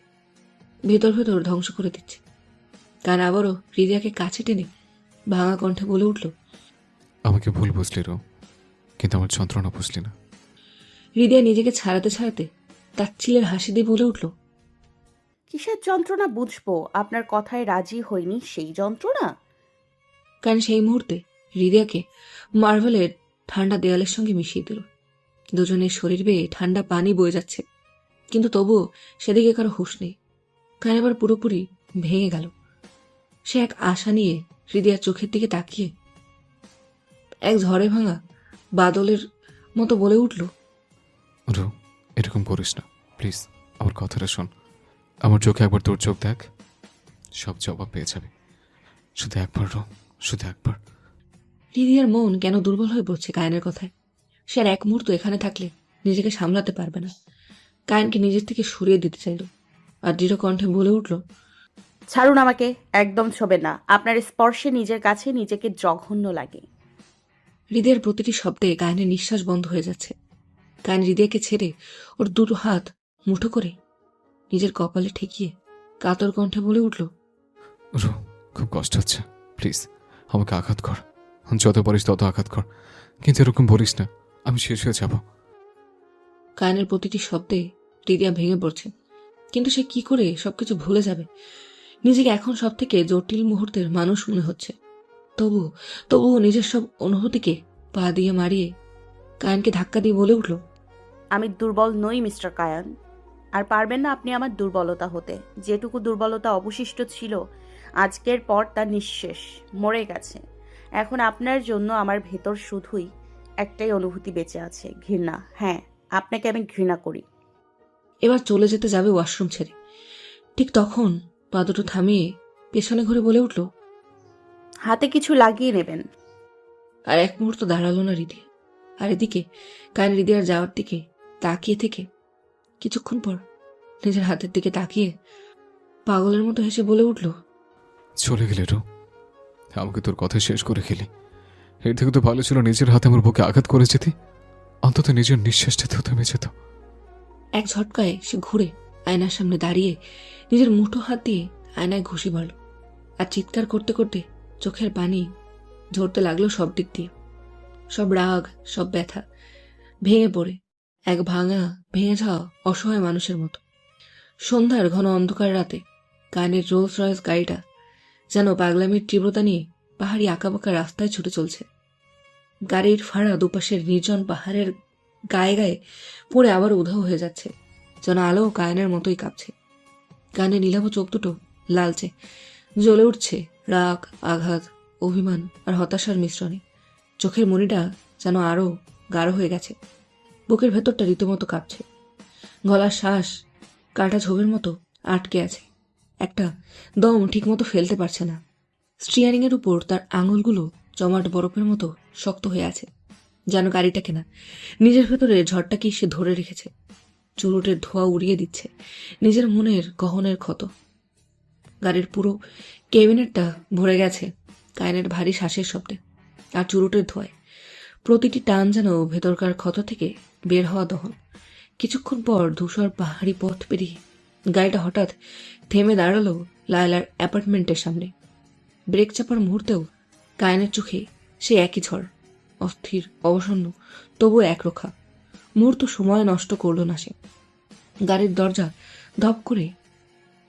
ভেতর ভেতর ধ্বংস করে দিচ্ছে। কান আবারও হৃদয়াকে কাছে টেনে ভাঙা কণ্ঠে বলে উঠল,
আমাকে ভুল বুঝলি রু, কিন্তু আমার যন্ত্রণা বুঝলি না।
হৃদয়া নিজেকে ছাড়াতে ছাড়াতে তাচ্ছিলের হাসি দিয়ে বলে উঠল,
কিসের যন্ত্রণা বুঝবো? আপনার কথায় রাজি হইনি সেই যন্ত্রণা?
কারণ সেই মুহূর্তে হৃদয়াকে মার্বেলের ঠান্ডা দেয়ালের সঙ্গে মিশিয়ে দিল। দুজনের শরীর বেয়ে ঠান্ডা পানি বয়ে যাচ্ছে, কিন্তু তবুও সেদিকে কারো হুঁশ নেই। কান এবার পুরোপুরি ভেঙে গেল। সে এক আশা নিয়ে হৃদয়ার চোখের দিকে তাকিয়ে এক ঝড়ে ভাঙা বাদলের মতো বলে উঠল,
রু, এরকম করিস না প্লিজ, আমার কথাটা শোন। আমার চোখে একবার তোর চোখ দেখ, সব জবাব পেয়ে যাবে। শুধু একবার রু, শুধু একবার।
হৃদয়ার মন কেন দুর্বল হয়ে পড়ছে কায়নের কথায়। সে আর এক মুহূর্ত এখানে থাকলে নিজেকে সামলাতে পারবে না। কায়নকে নিজের থেকে সরিয়ে দিতে চাইল আর দৃঢ় কণ্ঠে বলে উঠল,
ছাড়ুন আমাকে, একদম ছবে না। আপনার স্পর্শে নিজের কাছে নিজেকে জঘন্য লাগে।
হৃদয়ের প্রতিটি শব্দে কায়নের নিঃশ্বাস বন্ধ হয়ে যাচ্ছে। কায়ন হৃদয়কে ছেড়ে ওর দুটো হাত মুঠো করে নিজের কপালে ঠেকিয়ে কাতর কণ্ঠে বলে উঠল,
রু, খুব কষ্ট হচ্ছে, প্লিজ আমাকে আঘাত কর, যত পারিস তত আঘাত কর, কিন্তু এরকম বলিস না, আমি শেষ হয়ে যাব।
কায়নের প্রতিটি শব্দে হৃদয়া ভেঙে পড়ছে, কিন্তু সে কি করে সবকিছু ভুলে যাবে? নিজেকে এখন সব থেকে জটিল মুহূর্তের মানুষ মনে হচ্ছে। তবুও নিজের সব অনুভূতিকে পা দিয়ে মারিয়ে কায়নকে ধাক্কা দিয়ে বলে উঠল,
আমি দুর্বল নই মিস্টার কায়ান, আর পারবেন না আপনি আমার দুর্বলতা হতে। যেটুকু দুর্বলতা অবশিষ্ট ছিল আজকের পর তা নিঃশেষ, মরে গেছে। এখন আপনার জন্য আমার ভেতর শুধুই একটাই অনুভূতি বেঁচে আছে, ঘৃণা। হ্যাঁ, আপনাকে আমি ঘৃণা করি।
এবার চলে যেতে যাবে ওয়াশরুম ছেড়ে। ঠিক তখন পা দুটো থামিয়ে পেছনে ঘুরে বলে উঠল,
হাতে কিছু লাগিয়ে নেবেন।
আর এক মুহূর্ত দাঁড়ালো না হৃদয়। আর এদিকে কায়ন হৃদয়ার যাওয়ার দিকে তাকিয়ে থেকে কিছুক্ষণ পর নিজের হাতের দিকে তাকিয়ে পাগলের মতো হেসে বলে উঠল,
চলে গেলে রু, আমাকে তোর কথা শেষ করে খেলি। এর থেকে তো ভালো ছিল নিজের হাতে আমার বুকে আঘাত করে যেতে, অন্তত নিজের নিঃশ্বাসটাতেও থেমে যেত।
এক ঝটকায় সে ঘুরে আয়নার সামনে দাঁড়িয়ে নিজের মুঠো হাত দিয়ে আয়নায় ঘুষি মারল আর চিৎকার করতে করতে চোখের পানি ঝরতে লাগলো সব দিক দিয়ে। সব রাগ, সব ব্যথা ভেঙে পড়ে এক ভেঙে যাওয়া অসহায় মানুষের মতো। সন্ধ্যার ঘন অন্ধকার রাতে কায়নের রোলস রয়েস গাড়িটা যেন পাগলামির তীব্রতা নিয়ে পাহাড়ি আঁকাবাঁকা রাস্তায় ছুটে চলছে। গাড়ির ফাড়া দুপাশের নির্জন পাহাড়ের গায়ে গায়ে পড়ে আবার উধাও হয়ে যাচ্ছে, যেন আলো কায়নের মতোই কাঁপছে। কানে নীলাভ চোখ দুটো লালচে, জ্বলে উঠছে রাগ, আঘাত, অভিমান আর হতাশার মিশ্রণে। চোখের মণিটা যেন আরও গাঢ় হয়ে গেছে। বুকের ভেতরটা রীতিমতো কাঁপছে। গলার শ্বাস কাটা ঝোপের মতো আটকে আছে। একটা দম ঠিকমতো ফেলতে পারছে না। স্টিয়ারিংয়ের উপর তার আঙুলগুলো জমাট বরফের মতো শক্ত হয়ে আছে, যেন গাড়িটাকে না নিজের ভেতরে ঝড়টাকেই সে ধরে রেখেছে। চুরুটের ধোঁয়া উড়িয়ে দিচ্ছে নিজের মনের গহনের ক্ষত। গাড়ির পুরো কেবিনেটটা ভরে গেছে কায়নের ভারী শ্বাসের শব্দে আর চুরুটের ধোঁয়ায়। প্রতিটি টান যেন ভেতরকার ক্ষত থেকে বের হওয়া দহন। কিছুক্ষণ পর ধূসর পাহাড়ি পথ পেরিয়ে গাড়িটা হঠাৎ থেমে দাঁড়ালো লায়লার অ্যাপার্টমেন্টের সামনে। ব্রেক চাপার মুহূর্তেও কায়নের চোখে সে একই ঝড়, অস্থির, অবসন্ন, তবুও একরোখা। মুহূর্ত সময় নষ্ট করল না সে। গাড়ির দরজা ধপ করে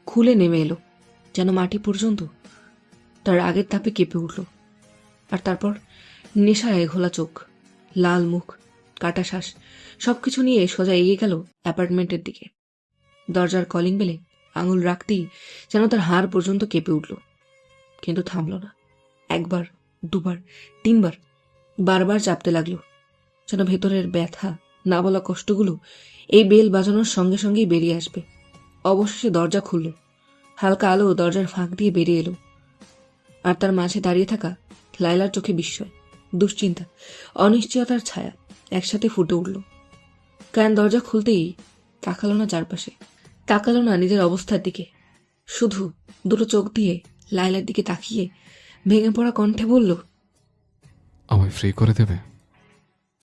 খুলে নেমে এলো, যেন মাটি পর্যন্ত তার আগের তাপে কেঁপে উঠল। আর তারপর নেশায় ঘোলা চোখ, লাল মুখ, কাটা শ্বাস সবকিছু নিয়ে সোজা এগিয়ে গেল অ্যাপার্টমেন্টের দিকে। দরজার কলিং বেলে আঙুল রাখতেই যেন তার হাড় পর্যন্ত কেঁপে উঠল, কিন্তু থামল না। একবার, দুবার, তিনবার বারবার চাপতে লাগলো, যেন ভেতরের ব্যথা, না বলা কষ্টগুলো এই বেল বাজানোর সঙ্গে সঙ্গেই বেরিয়ে আসবে। অবশেষে দরজা খুলল। হালকা আলো দরজার ফাঁক দিয়ে বেরিয়ে এলো, আর তার মাঝে দাঁড়িয়ে থাকা লায়লার চোখে বিস্ময়, দুশ্চিন্তা, অনিশ্চয়তার ছায়া একসাথে ফুটে উঠল। কায়ন দরজা খুলতেই তাকালো না চারপাশে, তাকালো না নিজের অবস্থার দিকে, শুধু দুটো চোখ দিয়ে লায়লার দিকে তাকিয়ে ভেঙে পড়া কণ্ঠে বলল,
আমায় ফ্রি করে দেবে?